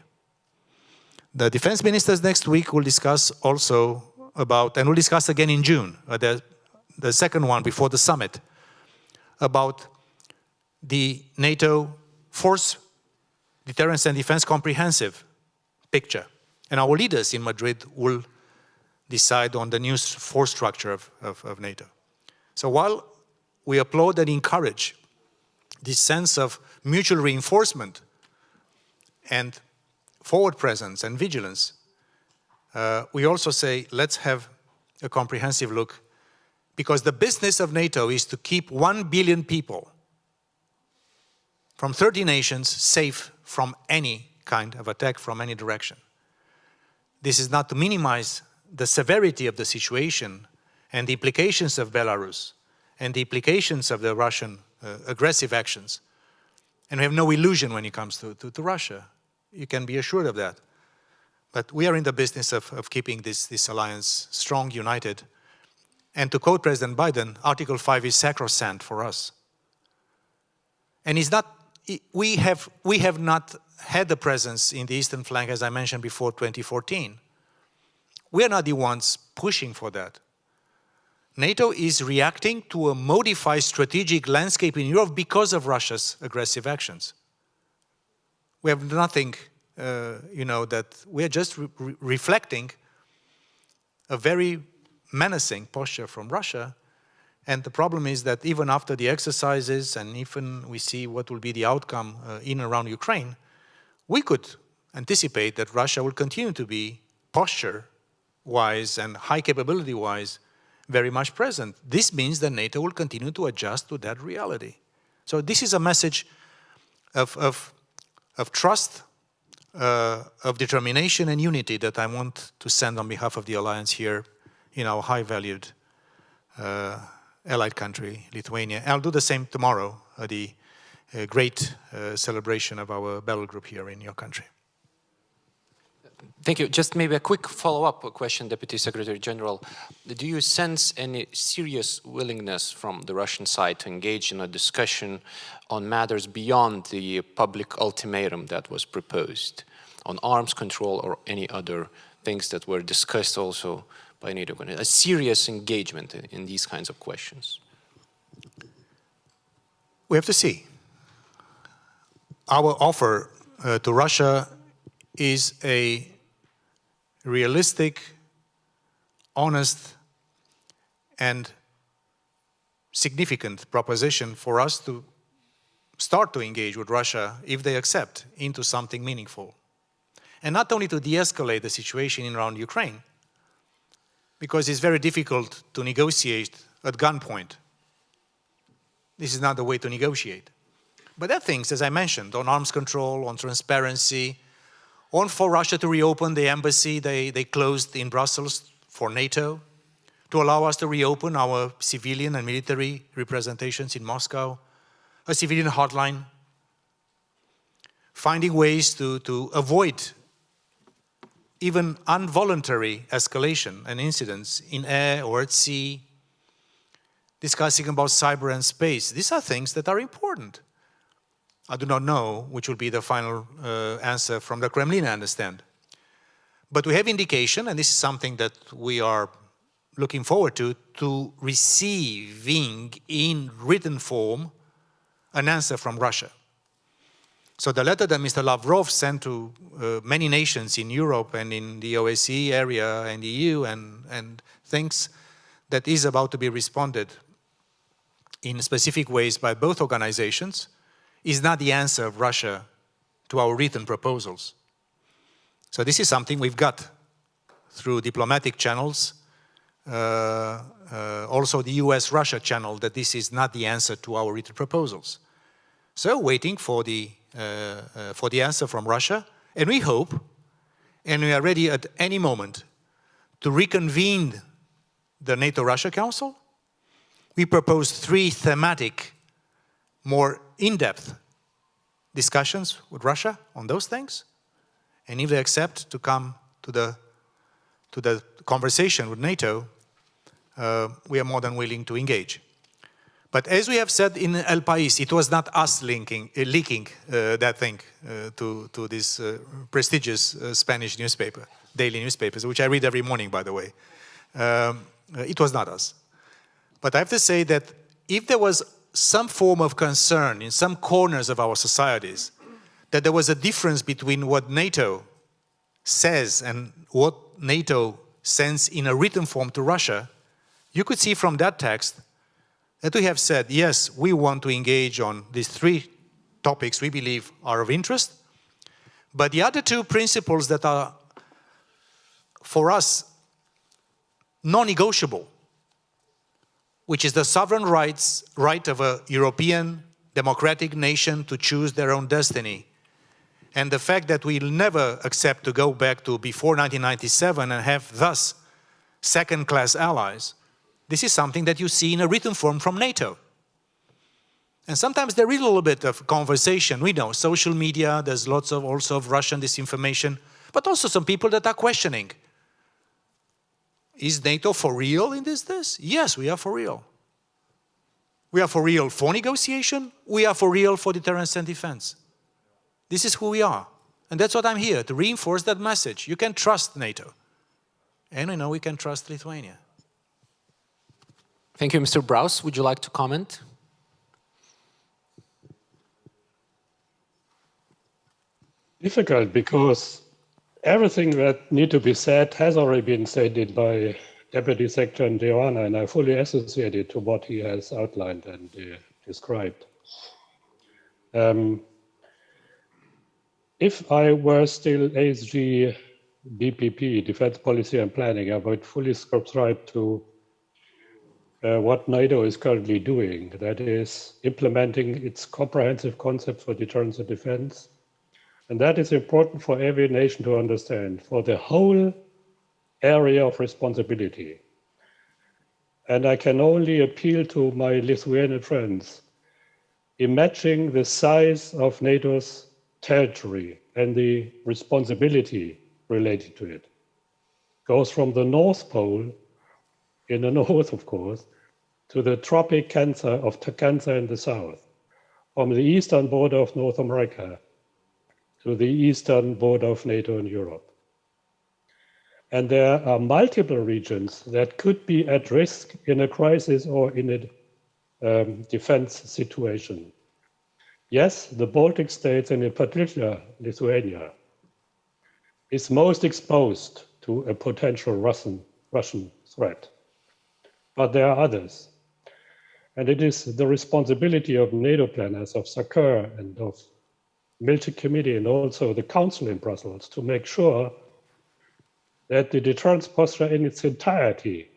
The defense ministers next week will discuss also about, and we'll discuss again in June, the second one before the summit, about the NATO force deterrence and defense comprehensive picture. And our leaders in Madrid will decide on the new force structure of NATO. So while we applaud and encourage this sense of mutual reinforcement and forward presence and vigilance, we also say, let's have a comprehensive look, because the business of NATO is to keep 1 billion people from 30 nations safe from any kind of attack from any direction. This is not to minimize the severity of the situation and the implications of Belarus and the implications of the Russian aggressive actions. And we have no illusion when it comes to Russia. You can be assured of that. But we are in the business of keeping this alliance strong, united. And to quote President Biden, Article 5 is sacrosanct for us. And it's not, we have not had the presence in the eastern flank, as I mentioned before, 2014. We are not the ones pushing for that. NATO is reacting to a modified strategic landscape in Europe because of Russia's aggressive actions. We have nothing, that we are just reflecting a very menacing posture from Russia. And the problem is that even after the exercises and even we see what will be the outcome in and around Ukraine, we could anticipate that Russia will continue to be posture-wise and high capability-wise very much present. This means that NATO will continue to adjust to that reality. So this is a message of trust, of determination and unity that I want to send on behalf of the Alliance here in our high-valued allied country, Lithuania. I'll do the same tomorrow at the great celebration of our battle group here in your country. Thank you. Just maybe a quick follow-up question, Deputy Secretary General. Do you sense any serious willingness from the Russian side to engage in a discussion on matters beyond the public ultimatum that was proposed on arms control or any other things that were discussed also by NATO? A serious engagement in these kinds of questions? We have to see. Our offer to Russia is a realistic, honest, and significant proposition for us to start to engage with Russia, if they accept, into something meaningful. And not only to de-escalate the situation in around Ukraine, because it's very difficult to negotiate at gunpoint. This is not the way to negotiate. But there are things, as I mentioned, on arms control, on transparency, on for Russia to reopen the embassy they closed in Brussels for NATO, to allow us to reopen our civilian and military representations in Moscow, a civilian hotline, finding ways to avoid even involuntary escalation and incidents in air or at sea, discussing about cyber and space. These are things that are important. I do not know which will be the final answer from the Kremlin, I understand. But we have indication, and this is something that we are looking forward to receiving in written form an answer from Russia. So the letter that Mr. Lavrov sent to many nations in Europe and in the OSCE area and the EU and things that is about to be responded in specific ways by both organizations is not the answer of Russia to our written proposals. So this is something we've got through diplomatic channels, also the US-Russia channel, that this is not the answer to our written proposals. So waiting for the answer from Russia, and we hope, and we are ready at any moment to reconvene the NATO-Russia Council. We propose 3 thematic, more in-depth discussions with Russia on those things. And if they accept to come to the conversation with NATO, we are more than willing to engage. But as we have said in El País, it was not us leaking that thing to this prestigious Spanish newspaper, daily newspapers, which I read every morning, by the way. It was not us. But I have to say that if there was some form of concern in some corners of our societies, that there was a difference between what NATO says and what NATO sends in a written form to Russia, you could see from that text that we have said, yes, we want to engage on these 3 topics we believe are of interest, but the other 2 principles that are, for us, non-negotiable, which is the sovereign right of a European democratic nation to choose their own destiny, and the fact that we'll never accept to go back to before 1997 and have thus second-class allies. This is something that you see in a written form from NATO. And sometimes there is a little bit of conversation. We know, social media, there's lots of also of Russian disinformation, but also some people that are questioning. Is NATO for real in this? Yes, we are for real. We are for real for negotiation. We are for real for deterrence and defense. This is who we are. And that's what I'm here, to reinforce that message. You can trust NATO. And we know we can trust Lithuania. Thank you, Mr. Braus. Would you like to comment? Difficult, because everything that needs to be said has already been stated by Deputy Secretary Joanna, and I fully associate it to what he has outlined and described. If I were still ASG DPP, Defense Policy and Planning, I would fully subscribe to what NATO is currently doing, that is implementing its comprehensive concept for deterrence and defense. And that is important for every nation to understand, for the whole area of responsibility. And I can only appeal to my Lithuanian friends. Imagine the size of NATO's territory and the responsibility related to it. Goes from the North Pole, in the north, of course, to the tropic Cancer in the south, from the eastern border of North America to the eastern border of NATO and Europe. And there are multiple regions that could be at risk in a crisis or in a defense situation. Yes, the Baltic States, and in particular Lithuania, is most exposed to a potential Russian threat. But there are others. And it is the responsibility of NATO planners, of SACEUR and of military committee and also the council in Brussels to make sure that the deterrence posture in its entirety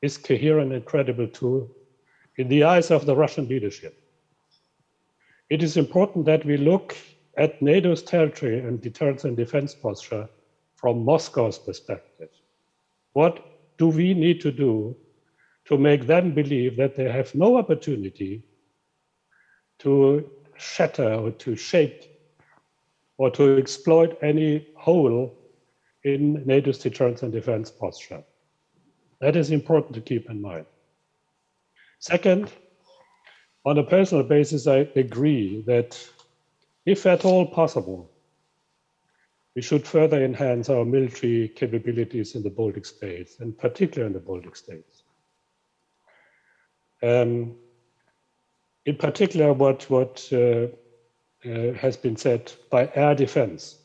is coherent and credible too in the eyes of the Russian leadership. It is important that we look at NATO's territory and deterrence and defense posture from Moscow's perspective. What do we need to do to make them believe that they have no opportunity to shatter or to shake or to exploit any hole in NATO's deterrence and defense posture? That is important to keep in mind. Second, on a personal basis, I agree that if at all possible, we should further enhance our military capabilities in the Baltic States, and particularly in the Baltic States. In particular, what has been said by air defense.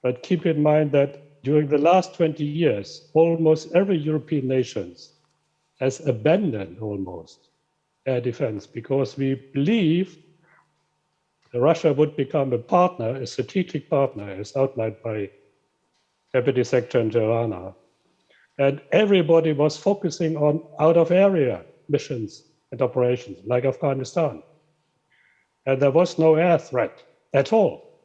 But keep in mind that during the last 20 years, almost every European nation has abandoned almost air defense because we believe that Russia would become a partner, a strategic partner, as outlined by Deputy Secretary Joanna. And everybody was focusing on out-of-area missions and operations, like Afghanistan. and there was no air threat at all.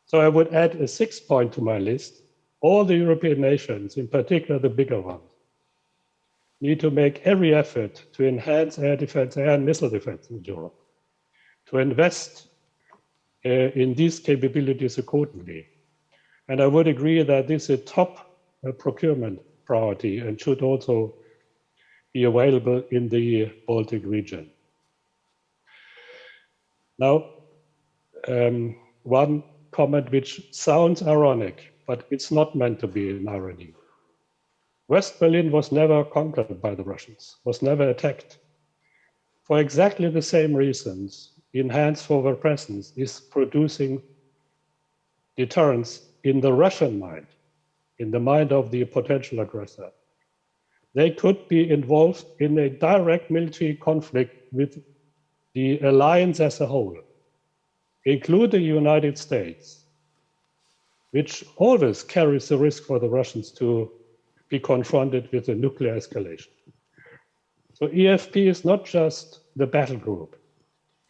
So I would add a sixth point to my list. All the European nations, in particular the bigger ones, need to make every effort to enhance air defense, air and missile defense in Europe, to invest in these capabilities accordingly. And I would agree that this is a top procurement priority and should also be available in the Baltic region. Now, one comment which sounds ironic, but it's not meant to be an irony. West Berlin was never conquered by the Russians, was never attacked. For exactly the same reasons, enhanced forward presence is producing deterrence in the Russian mind, in the mind of the potential aggressor. They could be involved in a direct military conflict with the alliance as a whole, include the United States, which always carries the risk for the Russians to be confronted with a nuclear escalation. So EFP is not just the battle group.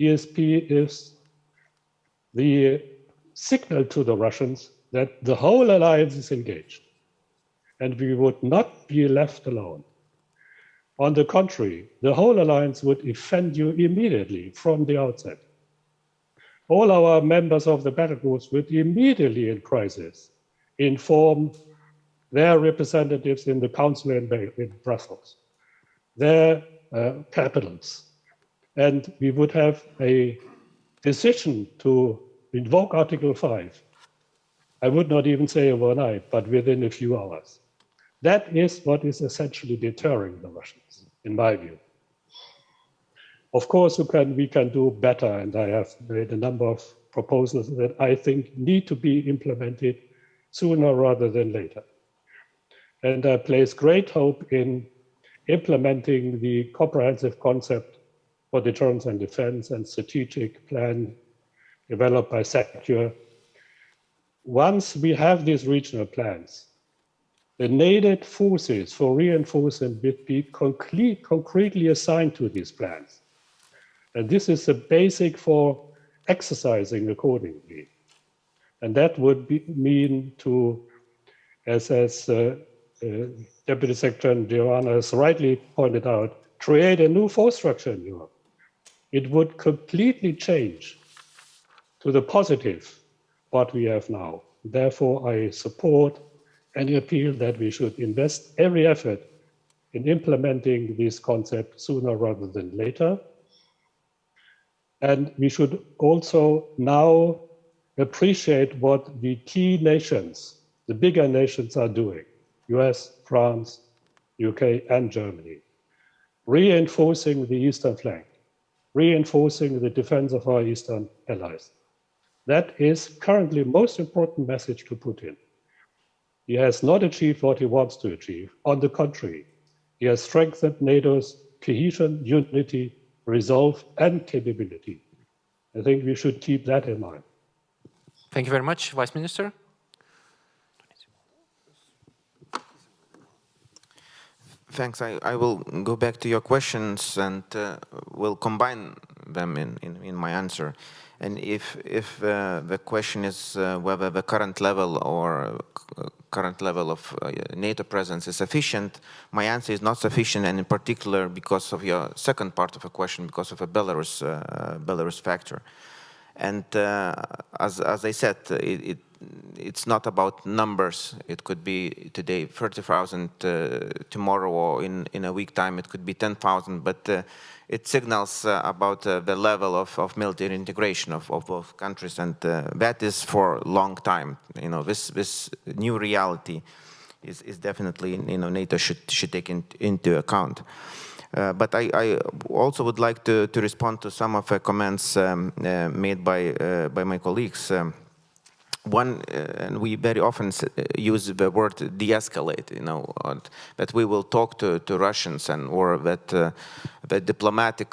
ESP is the signal to the Russians that the whole alliance is engaged and we would not be left alone. On the contrary, the whole alliance would defend you immediately from the outset. All our members of the battle groups would immediately in crisis inform their representatives in the council in Brussels, their capitals, and we would have a decision to invoke Article 5. I would not even say overnight, but within a few hours. That is what is essentially deterring the Russians, in my view. Of course, we can do better, and I have made a number of proposals that I think need to be implemented sooner rather than later. And I place great hope in implementing the comprehensive concept for deterrence and defense and strategic plan developed by SECURE. Once we have these regional plans, the needed forces for reinforcement will be concretely assigned to these plans. And this is the basic for exercising accordingly. And that would mean to, as Deputy Secretary Joanna has rightly pointed out, create a new force structure in Europe. It would completely change to the positive what we have now. Therefore, I support any appeal that we should invest every effort in implementing this concept sooner rather than later. And we should also now appreciate what the key nations, the bigger nations are doing, US, France, UK, and Germany, reinforcing the eastern flank, reinforcing the defense of our eastern allies. That is currently the most important message to Putin. He has not achieved what he wants to achieve. On the contrary, he has strengthened NATO's cohesion, unity, resolve, and capability. I think we should keep that in mind. Thank you very much, Vice Minister. Thanks. I will go back to your questions and will combine them in my answer. And if the question is whether the current level of NATO presence is sufficient, my answer is not sufficient, and in particular because of your second part of the question, because of a Belarus factor. And as I said, it's not about numbers. It could be today 30,000, tomorrow or in a week time it could be 10,000, but it signals about the level of military integration of both countries, and that is for a long time. You know, this new reality is definitely, you know, NATO should take into account. But I also would like to respond to some of the comments made by my colleagues. One, and we very often use the word de-escalate, you know, that we will talk to Russians, and or that the diplomatic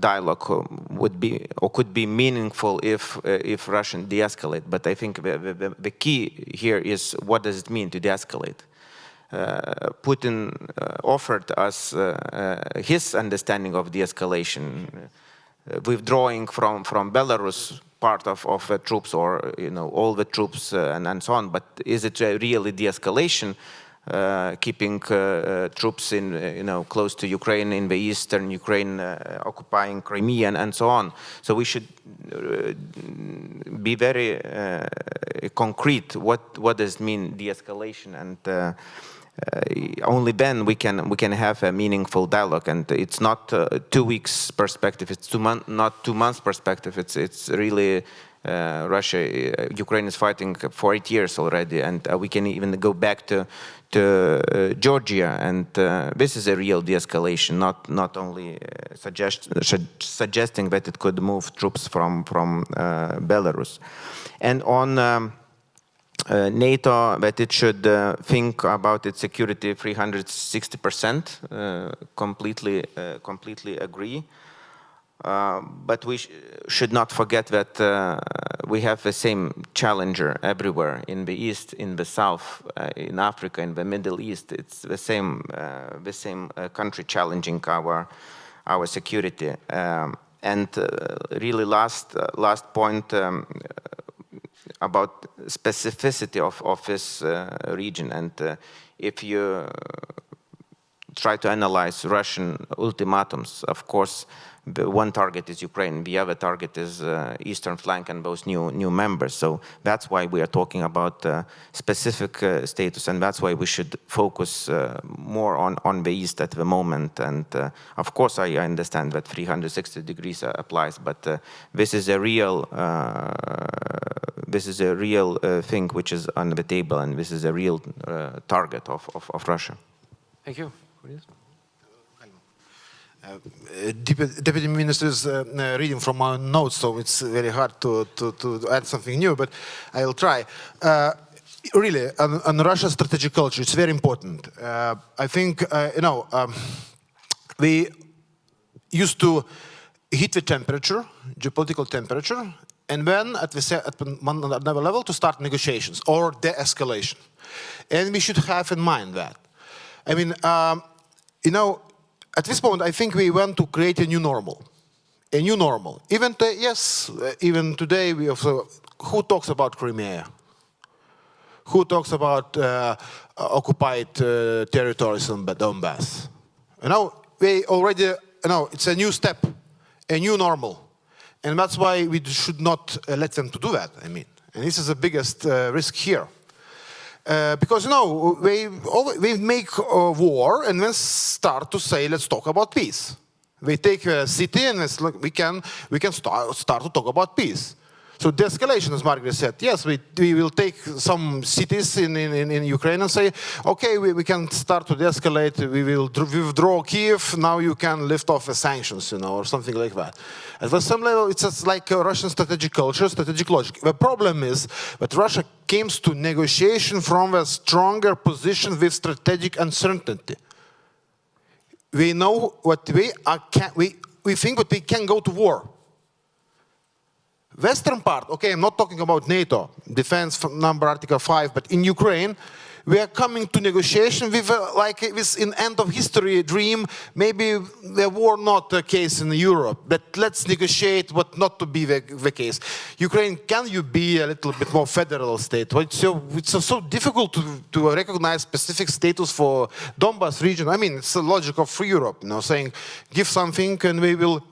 dialogue would be or could be meaningful if Russian de-escalate. But I think the key here is, what does it mean to de-escalate? Putin offered us his understanding of de-escalation withdrawing from Belarus part of troops, or all the troops and so on. But is it really de-escalation? Keeping troops in close to Ukraine, in the eastern Ukraine, occupying Crimea and so on. So we should be very concrete. What does it mean de-escalation? And only then we can have a meaningful dialogue. And it's not 2 weeks perspective. It's not 2 months perspective. It's really. Ukraine is fighting for 8 years already, and we can even go back to Georgia, and this is a real de-escalation, not only suggesting that it could move troops from Belarus. And on NATO, that it should think about its security 360%, completely agree. But we should not forget that we have the same challenger everywhere, in the east, in the south, in Africa, in the Middle East. It's the same country challenging our security. And really, last point about specificity of this region. And if you try to analyze Russian ultimatums, of course, the one target is Ukraine, the other target is eastern flank and those new members. So that's why we are talking about specific status, and that's why we should focus more on the east at the moment. And of course, I understand that 360 degrees applies, but this is a real thing which is on the table, and this is a real target of Russia. Thank you. Deputy Minister is reading from my notes, so it's very hard to add something new, but I will try. Really, on Russia's strategic culture, it's very important. I think, we used to hit the temperature, geopolitical temperature, and then at another level to start negotiations or de-escalation. And we should have in mind that. I mean, at this moment, I think we want to create a new normal. A new normal. Even today, we also, who talks about Crimea? Who talks about occupied territories in Donbass? We already, it's a new step, a new normal. And that's why we should not let them to do that, I mean. And this is the biggest risk here. Because we make a war and then start to say, let's talk about peace. We take a city and we can start to talk about peace. So de-escalation, as Margaret said, yes, we will take some cities in Ukraine and say, okay, we can start to de-escalate, we will withdraw Kiev, now you can lift off the sanctions, or something like that. At some level, it's just like a Russian strategic culture, strategic logic. The problem is that Russia comes to negotiation from a stronger position with strategic uncertainty. We know what we think that we can go to war. Western part, okay, I'm not talking about NATO, defense number Article 5, but in Ukraine, we are coming to negotiation with, like this in end of history dream, maybe the war not the case in Europe, but let's negotiate what not to be the case. Ukraine, can you be a little bit more federal state? It's so difficult to recognize specific status for Donbas region. I mean, it's the logic of free Europe, saying give something and we will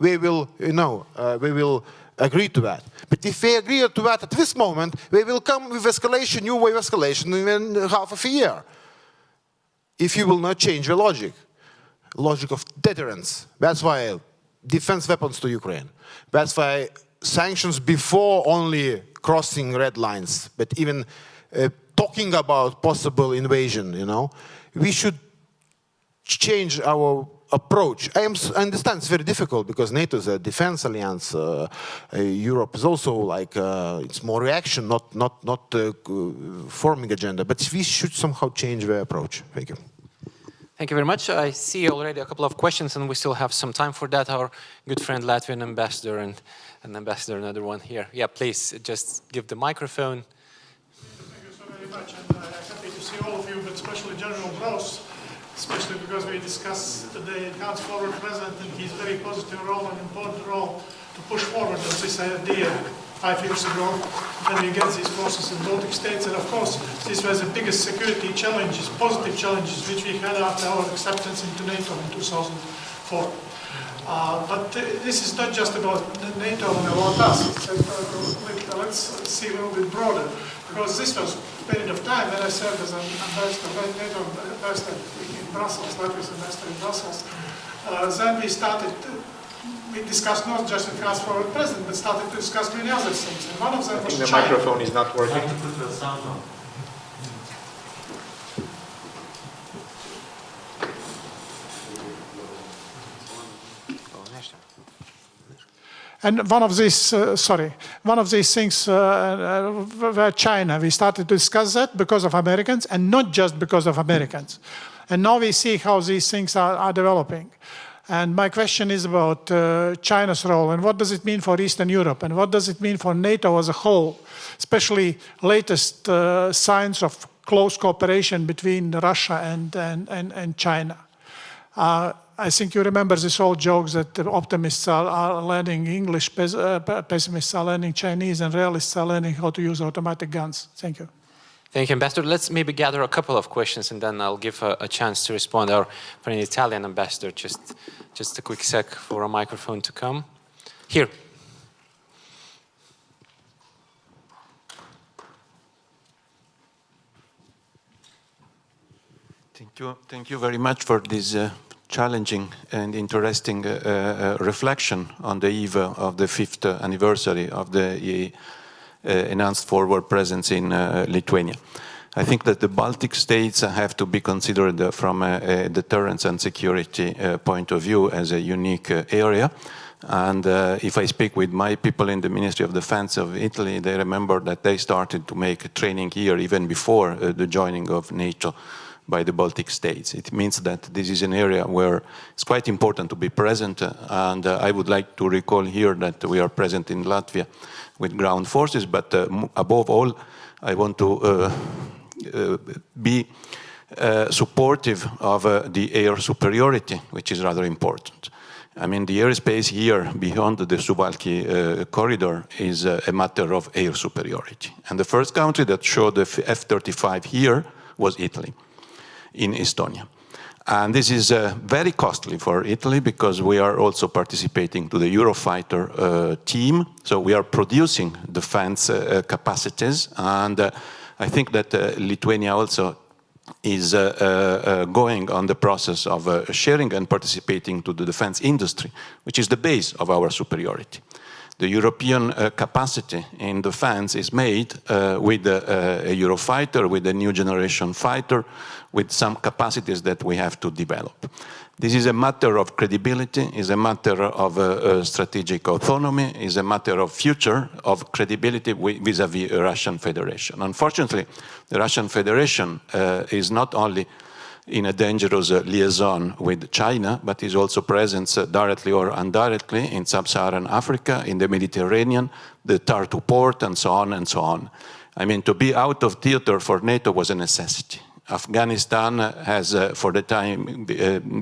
agree to that. But if we agree to that at this moment, we will come with escalation, new wave escalation in half of a year. If you will not change the logic of deterrence. That's why defense weapons to Ukraine. That's why sanctions before only crossing red lines, but even talking about possible invasion, we should change our approach. I understand it's very difficult because NATO is a defense alliance. Europe is also like it's more reaction, not forming agenda. But we should somehow change the approach. Thank you. Thank you very much. I see already a couple of questions, and we still have some time for that. Our good friend Latvian ambassador and an ambassador, another one here. Yeah, please just give the microphone. Thank you so very much, and I'm happy to see all of you, but especially General Gross. Especially because we discussed today Enhanced Forward Presence and his very positive role and important role to push forward on this idea 5 years ago, when we get these forces in Baltic States. And of course, this was the biggest security challenges, positive challenges, which we had after our acceptance into NATO in 2004. But this is not just about NATO and about us. Let's see a little bit broader, because this was a period of time when I served as an ambassador, NATO ambassador in Brussels, Latvia's ambassador in Brussels. Then we discussed not just Enhanced Forward Presence, but started to discuss many other things. And one of them was China. The microphone is not working. And one of these things were China. We started to discuss that because of Americans, and not just because of Americans. And now we see how these things are developing. And my question is about China's role, and what does it mean for Eastern Europe, and what does it mean for NATO as a whole, especially latest signs of close cooperation between Russia and China. I think you remember this old joke that the optimists are learning English, pessimists are learning Chinese, and realists are learning how to use automatic guns. Thank you. Thank you, Ambassador. Let's maybe gather a couple of questions, and then I'll give a chance to respond. Our friend Italian ambassador, just a quick sec for a microphone to come. Here. Thank you very much for this challenging and interesting reflection on the eve of the 5th anniversary of the Enhanced Forward Presence in Lithuania. I think that the Baltic states have to be considered from a deterrence and security point of view as a unique area. And if I speak with my people in the Ministry of Defense of Italy, they remember that they started to make training here even before the joining of NATO by the Baltic states. It means that this is an area where it's quite important to be present, and I would like to recall here that we are present in Latvia with ground forces, but above all, I want to be supportive of the air superiority, which is rather important. I mean, the airspace here beyond the Suwalki corridor is a matter of air superiority. And the first country that showed the F-35 here was Italy, in Estonia. And this is very costly for Italy because we are also participating to the Eurofighter team. So we are producing defense capacities. And I think that Lithuania also is going on the process of sharing and participating to the defense industry, which is the base of our superiority. The European capacity in defense is made with a Eurofighter, with a new generation fighter, with some capacities that we have to develop. This is a matter of credibility, is a matter of strategic autonomy, is a matter of future, of credibility vis-à-vis the Russian Federation. Unfortunately, the Russian Federation is not only in a dangerous liaison with China, but is also present directly or indirectly in sub-Saharan Africa, in the Mediterranean, the Tartu port, and so on and so on. I mean, to be out of theater for NATO was a necessity. Afghanistan has, for the time,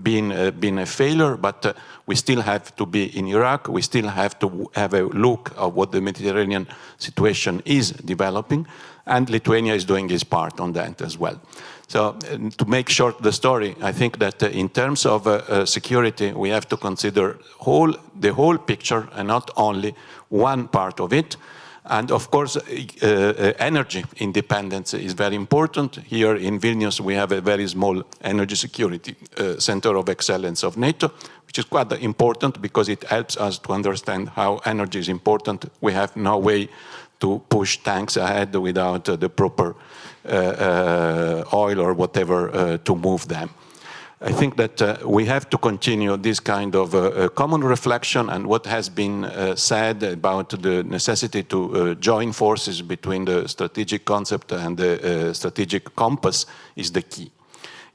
been a failure, but we still have to be in Iraq. We still have to have a look at what the Mediterranean situation is developing, and Lithuania is doing its part on that as well. So, to make short the story, I think that in terms of security, we have to consider the whole picture and not only one part of it. And of course, energy independence is very important. Here in Vilnius, we have a very small energy security center of excellence of NATO, which is quite important because it helps us to understand how energy is important. We have no way to push tanks ahead without the proper oil or whatever to move them. I think that we have to continue this kind of common reflection, and what has been said about the necessity to join forces between the strategic concept and the strategic compass is the key.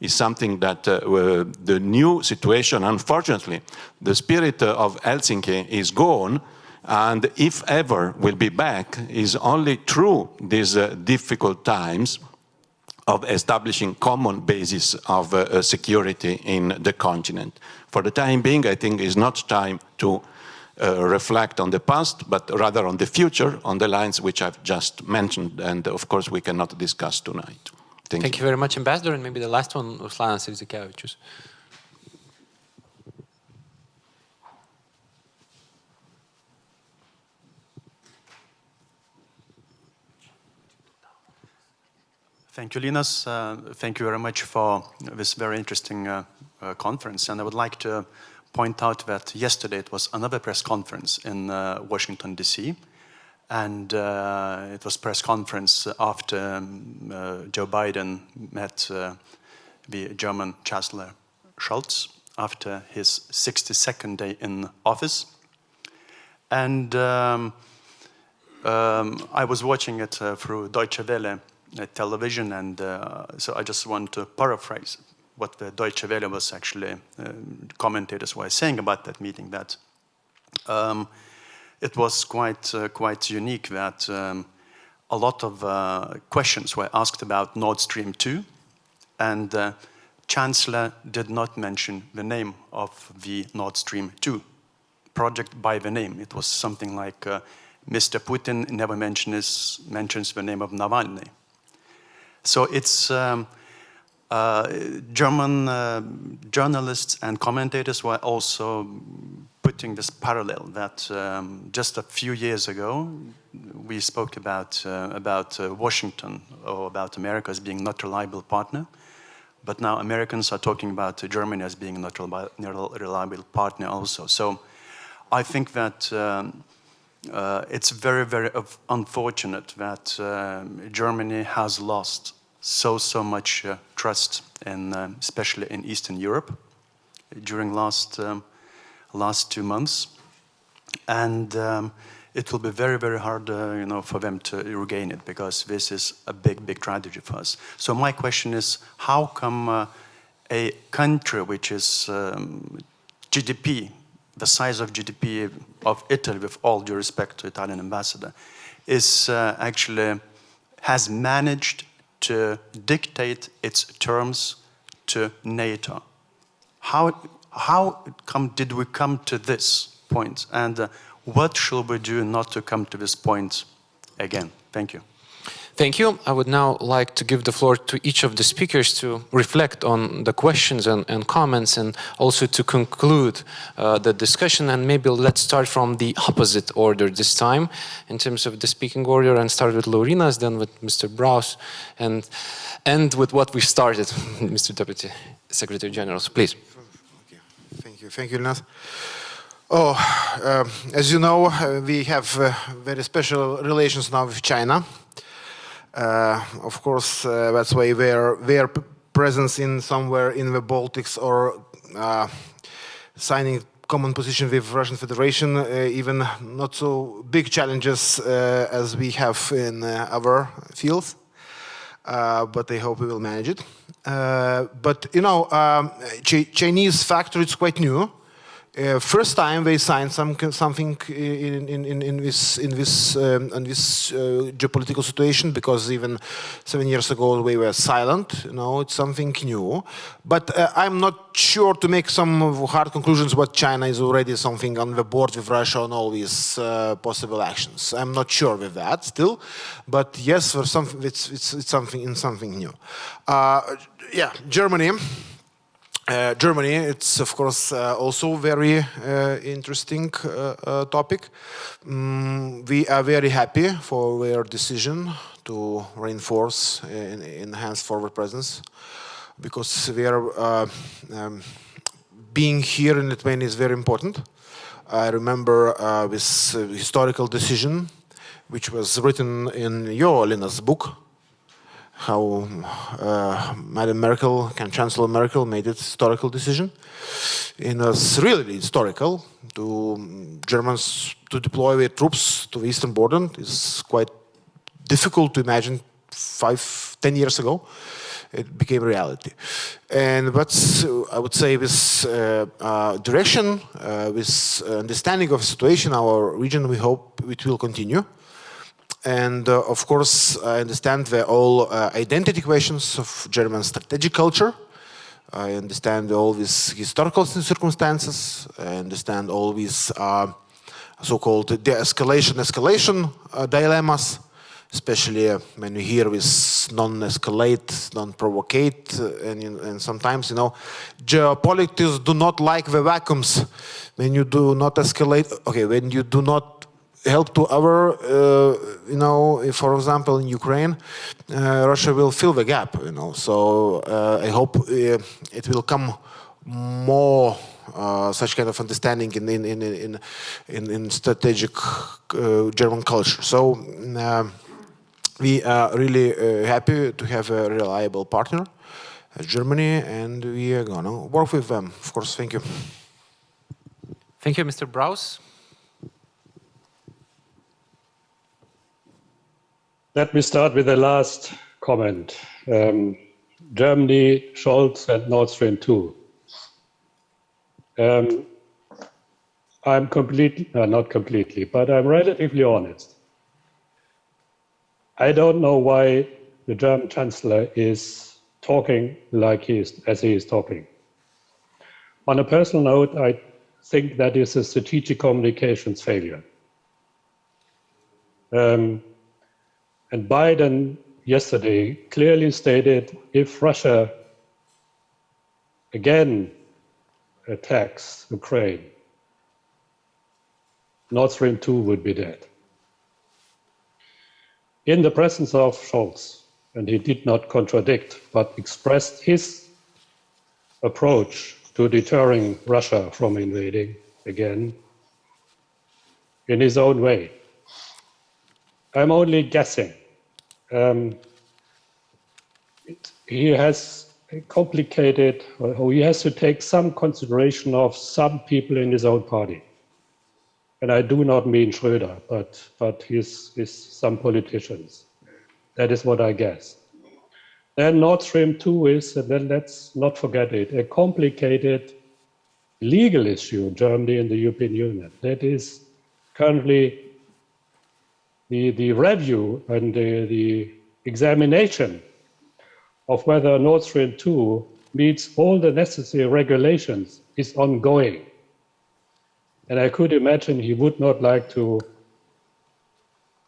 Is something that the new situation, unfortunately, the spirit of Helsinki is gone, and if ever will be back, is only through these difficult times of establishing common basis of security in the continent. For the time being, I think it's not time to reflect on the past, but rather on the future, on the lines which I've just mentioned, and of course we cannot discuss tonight. Thank you very much, Ambassador, and maybe the last one, Ruslanas Rizikevičius. Thank you, Linus. Thank you very much for this very interesting conference. And I would like to point out that yesterday it was another press conference in Washington, D.C. And it was press conference after Joe Biden met the German Chancellor Scholz after his 62nd day in office. And I was watching it through Deutsche Welle television, and so I just want to paraphrase what the Deutsche Welle was actually, commentators were saying about that meeting, that it was quite unique that a lot of questions were asked about Nord Stream 2, and the Chancellor did not mention the name of the Nord Stream 2 project by the name. It was something like Mr. Putin never mentions the name of Navalny. So it's German journalists and commentators were also putting this parallel that just a few years ago we spoke about Washington or about America as being not a reliable partner, but now Americans are talking about Germany as being not a reliable partner also. So I think that it's very, very unfortunate that Germany has lost so much trust, in, especially in Eastern Europe, during last 2 months, and it will be very, very hard, for them to regain it, because this is a big tragedy for us. So my question is, how come a country which is GDP, the size of GDP of Italy, with all due respect to Italian ambassador, is actually has managed to dictate its terms to NATO? How did we come to this point? And what should we do not to come to this point again? Thank you. Thank you. I would now like to give the floor to each of the speakers to reflect on the questions and comments, and also to conclude the discussion. And maybe let's start from the opposite order this time, in terms of the speaking order, and start with Laurynas, then with Mr. Braus, and end with what we started, Mr. Deputy Secretary General. So please. Thank you, Linus. As you know, we have very special relations now with China. Of course, that's why their presence in somewhere in the Baltics, or signing common position with Russian Federation, even not so big challenges as we have in other fields. But I hope we will manage it. But Chinese factor is quite new. First time they signed something in this geopolitical situation, because even 7 years ago they were silent. It's something new. But I'm not sure to make some hard conclusions what China is already something on the board with Russia on all these possible actions. I'm not sure with that still. But yes, for something it's something new. Germany, it's of course also very interesting topic. We are very happy for their decision to reinforce enhanced forward presence, because we are being here in Lithuania is very important. I remember this historical decision, which was written in your Lina's book, how Madam Merkel, Chancellor Merkel, made a historical decision. It was really historical to Germans to deploy their troops to the eastern border. It's quite difficult to imagine 5-10 years ago. It became reality. And that's, I would say, this direction, this understanding of the situation, our region, we hope it will continue. And of course, I understand the all identity questions of German strategic culture. I understand all these historical circumstances. I understand all these so-called de-escalation dilemmas, especially when you hear with non-escalate, non-provocate, and sometimes, geopolitics do not like the vacuums. When you do not escalate, okay, when you do not help to other, for example, in Ukraine, Russia will fill the gap, So I hope it will come more such kind of understanding in strategic German culture. So we are really happy to have a reliable partner, Germany, and we are going to work with them. Of course, thank you. Thank you, Mr. Braus. Let me start with the last comment. Germany, Scholz, and Nord Stream 2. I'm completely, not completely, but I'm relatively honest. I don't know why the German Chancellor is talking like as he is talking. On a personal note, I think that is a strategic communications failure. And Biden yesterday clearly stated if Russia again attacks Ukraine, Nord Stream 2 would be dead. In the presence of Scholz, and he did not contradict, but expressed his approach to deterring Russia from invading again in his own way. I'm only guessing. He has complicated, or he has to take some consideration of some people in his own party. And I do not mean Schröder, but his some politicians. That is what I guess. Then Nord Stream 2 is, and then let's not forget it, a complicated legal issue in Germany and the European Union. That is currently the review and the examination of whether Nord Stream 2 meets all the necessary regulations is ongoing. And I could imagine he would not like to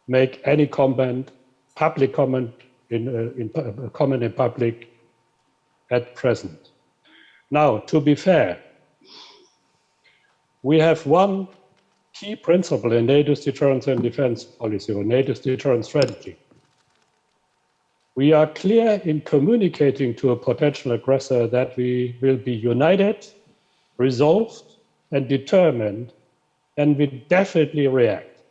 make any comment, public comment in public at present. Now, to be fair, we have one key principle in NATO's deterrence and defense policy, or NATO's deterrence strategy. We are clear in communicating to a potential aggressor that we will be united, resolved, and determined, and we definitely react.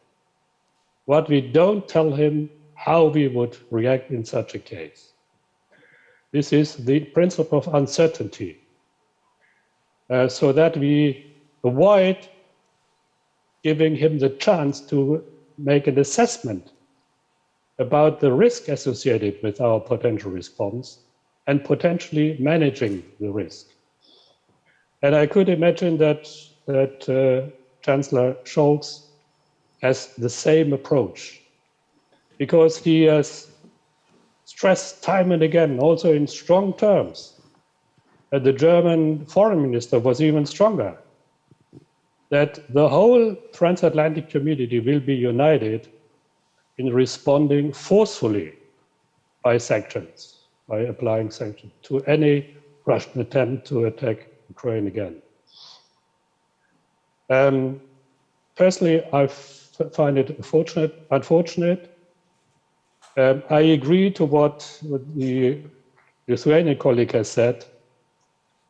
What we don't tell him how we would react in such a case. This is the principle of uncertainty, so that we avoid giving him the chance to make an assessment about the risk associated with our potential response and potentially managing the risk. And I could imagine that Chancellor Scholz has the same approach, because he has stressed time and again, also in strong terms, and the German foreign minister was even stronger, that the whole transatlantic community will be united in responding forcefully by sanctions, by applying sanctions to any Russian attempt to attack Ukraine again. Personally, I find it unfortunate. I agree to what the Lithuanian colleague has said.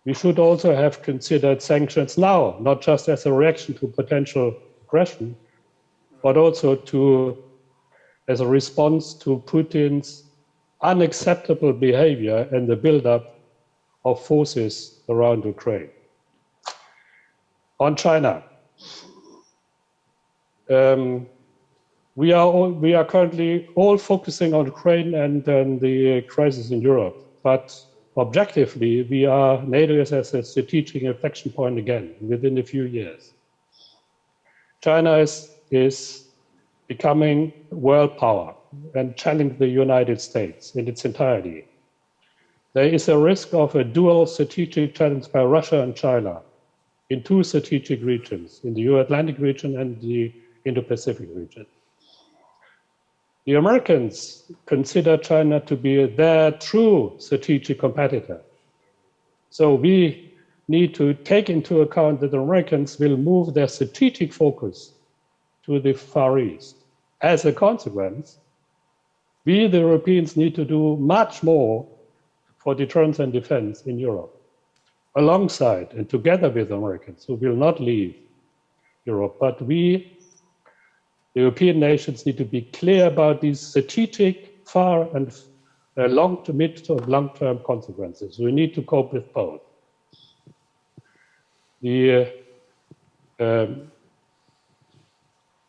We should also have considered sanctions now, not just as a reaction to potential aggression, but also as a response to Putin's unacceptable behavior and the buildup of forces around Ukraine. On China, we are currently all focusing on Ukraine and the crisis in Europe, but objectively, NATO is at a strategic inflection point again within a few years. China is becoming world power and challenging the United States in its entirety. There is a risk of a dual strategic challenge by Russia and China in two strategic regions, in the Euro-Atlantic region and the Indo-Pacific region. The Americans consider China to be their true strategic competitor. So we need to take into account that the Americans will move their strategic focus to the Far East. As a consequence, we, the Europeans, need to do much more for deterrence and defense in Europe, alongside and together with the Americans, who will not leave Europe. But we, the European nations, need to be clear about these strategic, far and long to mid to long-term consequences. We need to cope with both. The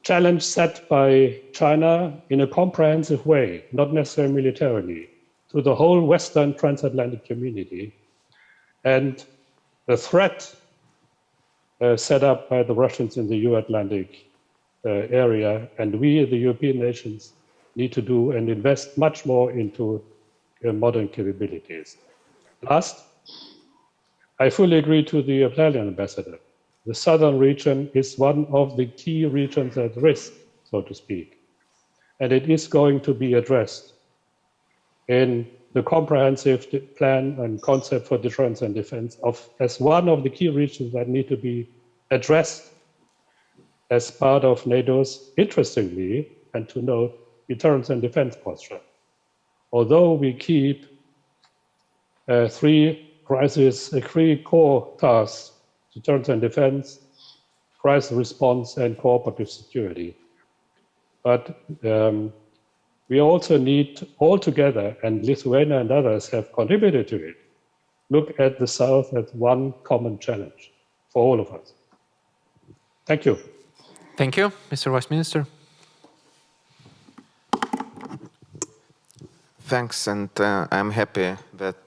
challenge set by China in a comprehensive way, not necessarily militarily, to the whole Western transatlantic community, and the threat set up by the Russians in the Euro-Atlantic area, and we, the European nations, need to do and invest much more into modern capabilities. Last, I fully agree to the Battalion ambassador. The southern region is one of the key regions at risk, so to speak, and it is going to be addressed in the comprehensive plan and concept for deterrence and defense as one of the key regions that need to be addressed as part of NATO's, interestingly, and to note, deterrence and defense posture. Although we keep three core tasks: deterrence and defense, crisis response, and cooperative security. But we also need, all together, and Lithuania and others have contributed to it, look at the South as one common challenge for all of us. Thank you. Thank you, Mr. Vice Minister. Thanks, and I'm happy that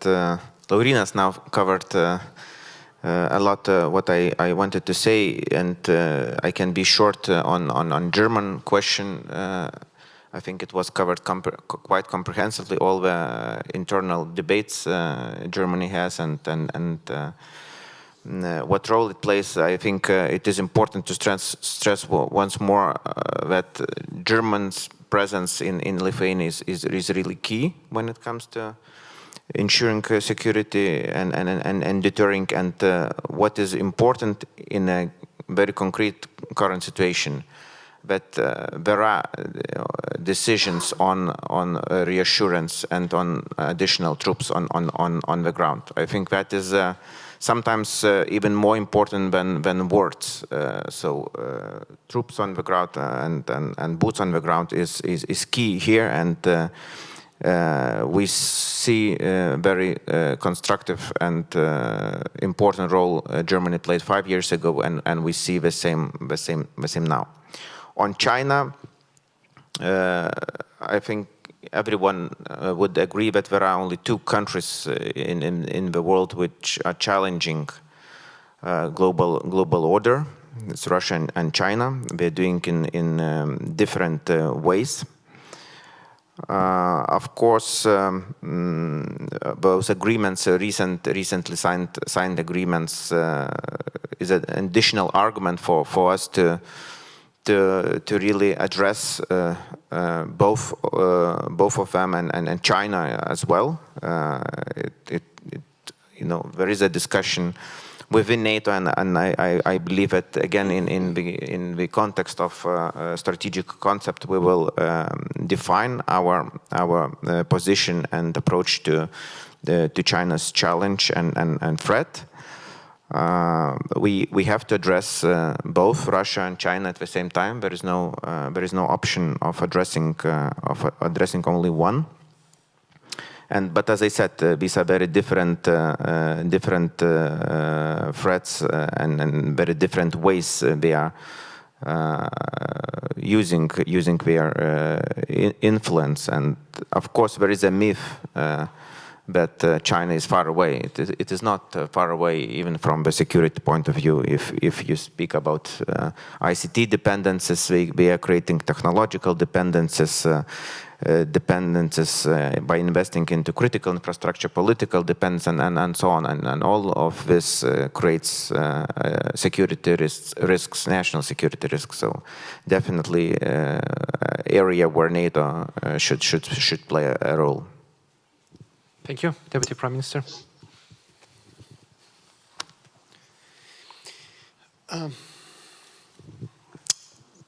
Laurynas now covered a lot what I wanted to say, and I can be short on German question. I think it was covered quite comprehensively, all the internal debates Germany has and what role it plays. I think it is important to stress once more that Germany's presence in Lithuania is really key when it comes to ensuring security and deterring. And what is important in a very concrete current situation, that there are decisions on reassurance and on additional troops on the ground. I think that is sometimes even more important than words. So troops on the ground and boots on the ground is key here, and we see a very constructive and important role Germany played 5 years ago, and we see the same now. On China, I think everyone would agree that there are only two countries in the world which are challenging global order. It's Russia and China. They're doing in different ways. Of course, those agreements, recently signed agreements, is an additional argument for us to really address both of them and China as well. There is a discussion within NATO, and I believe that again in the context of strategic concept, we will define our position and approach to China's challenge and threat. We have to address both Russia and China at the same time. There is no option of addressing only one. But as I said, these are very different threats and very different ways they are using their influence. And of course, there is a myth but China is far away. It is not far away even from the security point of view. If you speak about ICT dependencies, we are creating technological dependencies, by investing into critical infrastructure, political dependence, and so on. And all of this creates security risks, national security risks. So definitely area where NATO should play a role. Thank you. Deputy Prime Minister.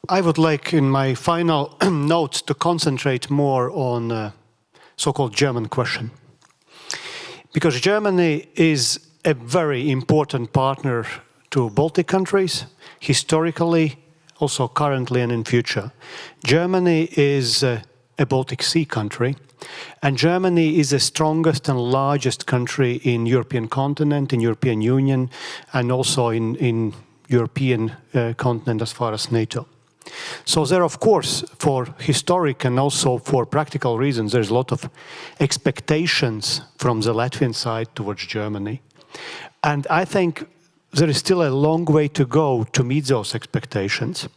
I would like, in my final notes, to concentrate more on so-called German question. Because Germany is a very important partner to Baltic countries, historically, also currently and in future. Germany is a Baltic Sea country, and Germany is the strongest and largest country in European continent, in European Union, and also in European continent as far as NATO. So there, of course, for historic and also for practical reasons, there's a lot of expectations from the Latvian side towards Germany. And I think there is still a long way to go to meet those expectations.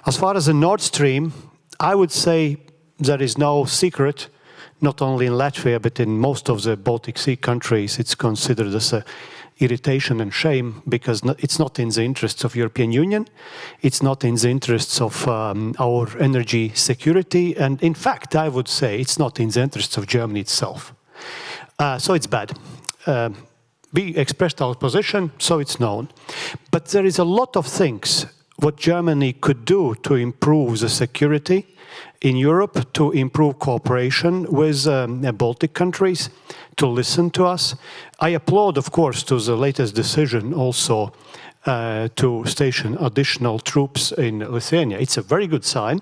As far as the Nord Stream, I would say there is no secret, not only in Latvia, but in most of the Baltic Sea countries, it's considered as a irritation and shame, because it's not in the interests of European Union, it's not in the interests of our energy security, and in fact, I would say it's not in the interests of Germany itself. So it's bad. We expressed our position, so it's known. But there is a lot of things what Germany could do to improve the security in Europe, to improve cooperation with Baltic countries, to listen to us. I applaud, of course, to the latest decision also to station additional troops in Lithuania. It's a very good sign.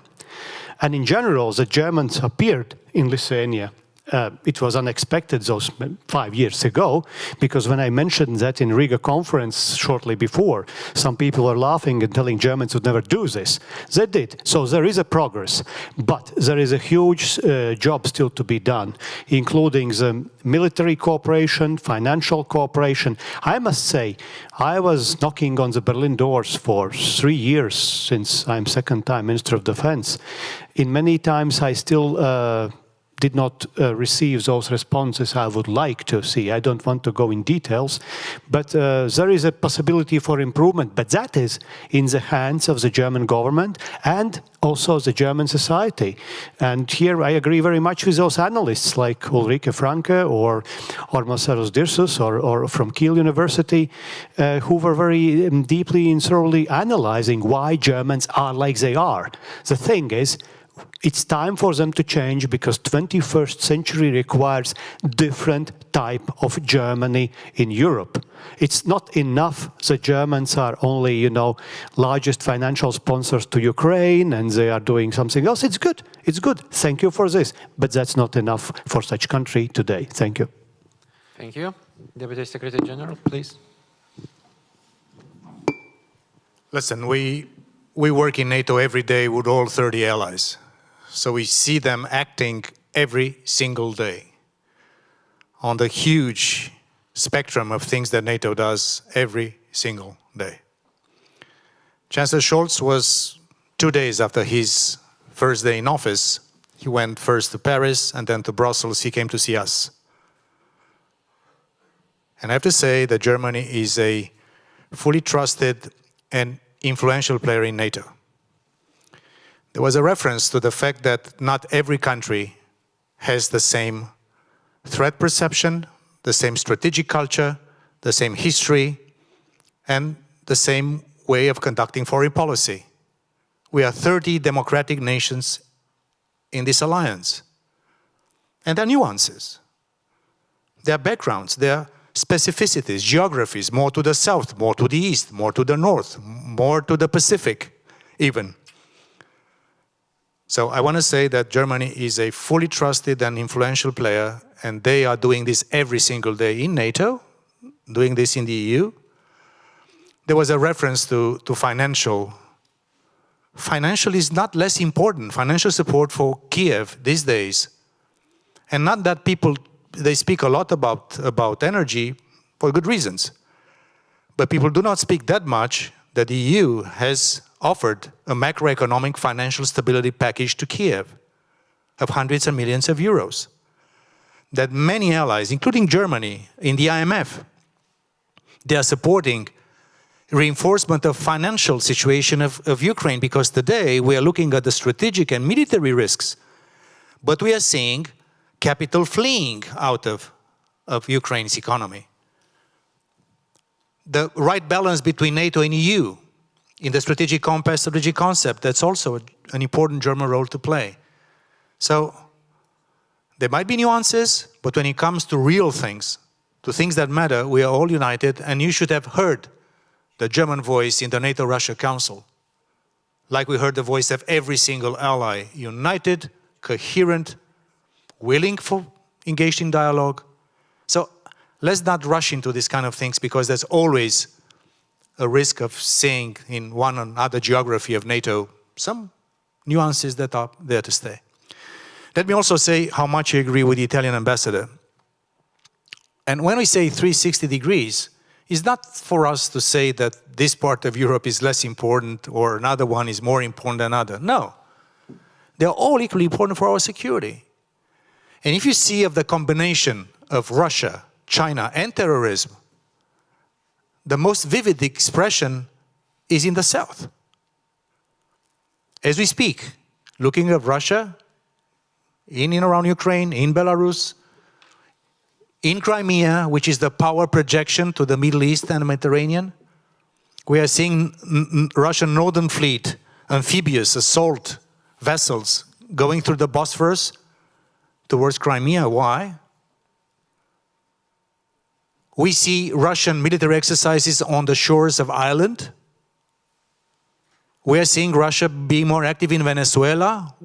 And in general, the Germans appeared in Lithuania. It was unexpected those 5 years ago, because when I mentioned that in Riga conference shortly before, some people were laughing and telling Germans would never do this. They did. So there is a progress, but there is a huge job still to be done, including the military cooperation, financial cooperation. I must say, I was knocking on the Berlin doors for 3 years since I'm second-time Minister of Defense. In many times I still did not receive those responses I would like to see. I don't want to go in details, but there is a possibility for improvement, but that is in the hands of the German government and also the German society. And here I agree very much with those analysts like Ulrike Franke or Marcellus Dirsus or from Kiel University, who were very deeply and thoroughly analyzing why Germans are like they are. The thing is, it's time for them to change, because 21st century requires different type of Germany in Europe. It's not enough the Germans are only, you know, largest financial sponsors to Ukraine and they are doing something else. It's good. It's good. Thank you for this. But that's not enough for such country today. Thank you. Thank you. Deputy Secretary General, please. Listen, we work in NATO every day with all 30 allies. So we see them acting every single day on the huge spectrum of things that NATO does every single day. Chancellor Scholz was 2 days after his first day in office. He went first to Paris and then to Brussels. He came to see us. And I have to say that Germany is a fully trusted and influential player in NATO. There was a reference to the fact that not every country has the same threat perception, the same strategic culture, the same history, and the same way of conducting foreign policy. We are 30 democratic nations in this alliance. And there are nuances. There are backgrounds, there are specificities, geographies, more to the south, more to the east, more to the north, more to the Pacific even. So I want to say that Germany is a fully trusted and influential player, and they are doing this every single day in NATO, doing this in the EU. There was a reference to financial. Financial is not less important. Financial support for Kiev these days. And not that people they speak a lot about energy for good reasons. But people do not speak that much that the EU has offered a macroeconomic financial stability package to Kiev of hundreds of millions of euros. That many allies, including Germany, in the IMF, they are supporting reinforcement of financial situation of Ukraine, because today we are looking at the strategic and military risks, but we are seeing capital fleeing out of Ukraine's economy. The right balance between NATO and EU in the strategic compass, strategic concept, that's also an important German role to play. So there might be nuances, but when it comes to real things, to things that matter, we are all united, and you should have heard the German voice in the NATO-Russia Council, like we heard the voice of every single ally, united, coherent, willing for engaged in dialogue. So let's not rush into these kind of things, because there's always a risk of seeing in one or other geography of NATO some nuances that are there to stay. Let me also say how much I agree with the Italian ambassador. And when we say 360 degrees, it's not for us to say that this part of Europe is less important or another one is more important than another. No. They're all equally important for our security. And if you see of the combination of Russia, China, and terrorism, the most vivid expression is in the south. As we speak, looking at Russia, in and around Ukraine, in Belarus, in Crimea, which is the power projection to the Middle East and the Mediterranean, we are seeing Russian Northern Fleet, amphibious assault vessels going through the Bosphorus towards Crimea. Why? We see Russian military exercises on the shores of Ireland. We are seeing Russia being more active in Venezuela.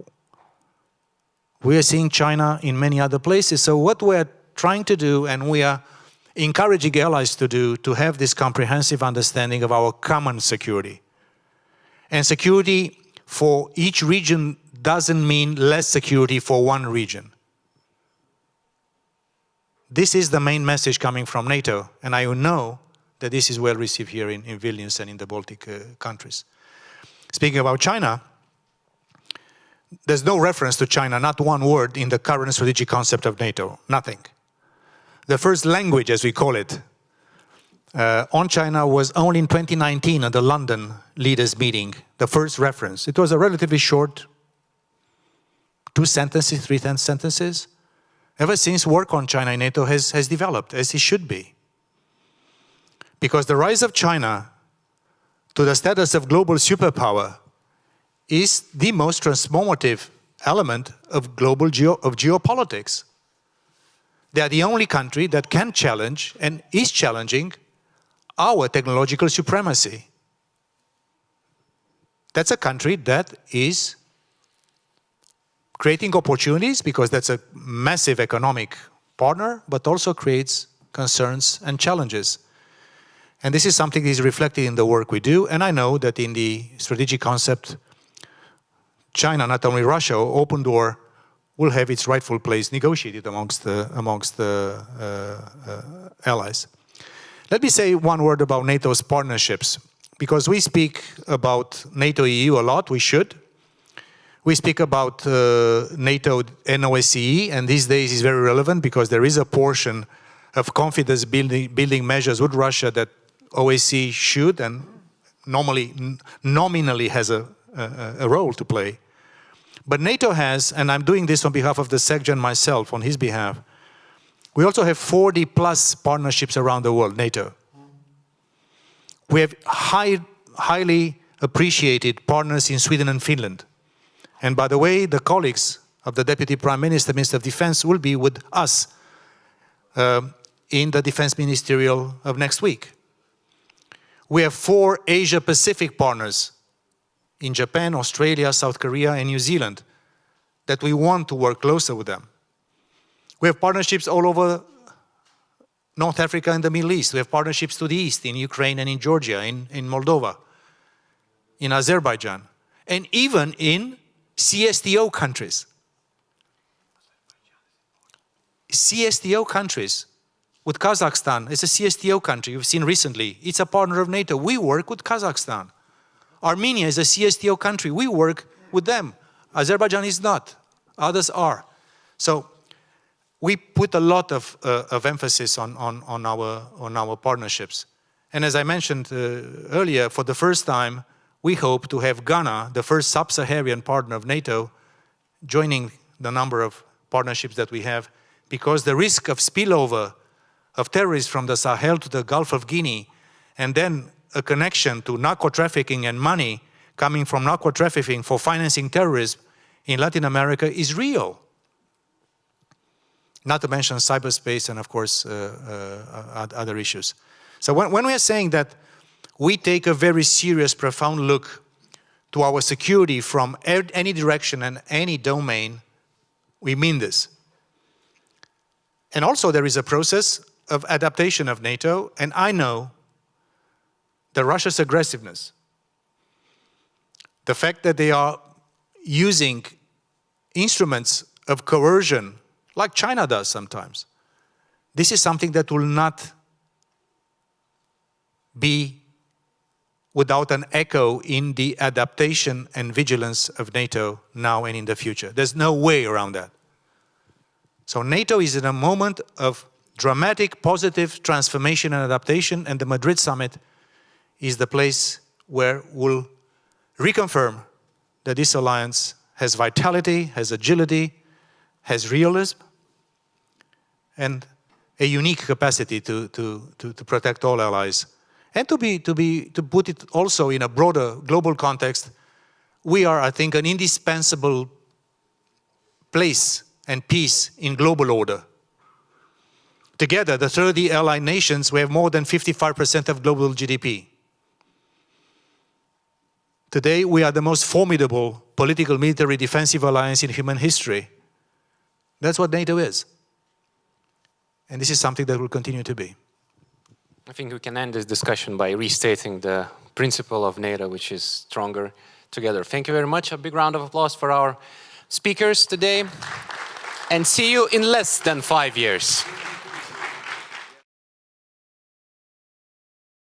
We are seeing China in many other places. So what we are trying to do, and we are encouraging allies to do, to have this comprehensive understanding of our common security. And security for each region doesn't mean less security for one region. This is the main message coming from NATO, and I know that this is well received here in Vilnius and in the Baltic countries. Speaking about China, there's no reference to China, not one word in the current strategic concept of NATO, nothing. The first language, as we call it, on China was only in 2019 at the London leaders meeting, the first reference. It was a relatively short, 2 sentences, 3 sentences. Ever since, work on China in NATO has developed, as it should be. Because the rise of China to the status of global superpower is the most transformative element of global geopolitics. They are the only country that can challenge and is challenging our technological supremacy. That's a country that is creating opportunities because that's a massive economic partner, but also creates concerns and challenges. And this is something that is reflected in the work we do. And I know that in the strategic concept, China, not only Russia, open door, will have its rightful place negotiated amongst the allies. Let me say one word about NATO's partnerships, because we speak about NATO-EU a lot, we should. We speak about NATO and OSCE, and these days is very relevant because there is a portion of confidence building measures with Russia that OSCE should and nominally has a role to play. But NATO has, and I'm doing this on behalf of the SecGen myself, on his behalf, we also have 40 plus partnerships around the world, NATO. We have highly appreciated partners in Sweden and Finland. And by the way, the colleagues of the Deputy Prime Minister, Minister of Defense, will be with us in the Defense Ministerial of next week. We have 4 Asia-Pacific partners in Japan, Australia, South Korea, and New Zealand that we want to work closer with them. We have partnerships all over North Africa and the Middle East. We have partnerships to the east, in Ukraine and in Georgia, in Moldova, in Azerbaijan, and even in CSTO countries. CSTO countries. With Kazakhstan, it's a CSTO country. You've seen recently. It's a partner of NATO. We work with Kazakhstan. Armenia is a CSTO country. We work with them. Azerbaijan is not. Others are. So we put a lot of emphasis on our partnerships. And as I mentioned earlier, for the first time, we hope to have Ghana, the first sub-Saharan partner of NATO, joining the number of partnerships that we have, because the risk of spillover of terrorists from the Sahel to the Gulf of Guinea, and then a connection to narco-trafficking and money coming from narco-trafficking for financing terrorism in Latin America is real. Not to mention cyberspace and, of course, other issues. So when we are saying that we take a very serious, profound look to our security from any direction and any domain, we mean this. And also there is a process of adaptation of NATO, and I know that Russia's aggressiveness, the fact that they are using instruments of coercion, like China does sometimes, this is something that will not be without an echo in the adaptation and vigilance of NATO now and in the future. There's no way around that. So NATO is in a moment of dramatic, positive transformation and adaptation, and the Madrid summit is the place where we'll reconfirm that this alliance has vitality, has agility, has realism, and a unique capacity to protect all allies. And to put it also in a broader global context, we are, I think, an indispensable place and piece in global order. Together, the 30 allied nations, we have more than 55% of global GDP. Today, we are the most formidable political, military, defensive alliance in human history. That's what NATO is. And this is something that will continue to be. I think we can end this discussion by restating the principle of NATO, which is stronger together. Thank you very much. A big round of applause for our speakers today. And see you in less than 5 years.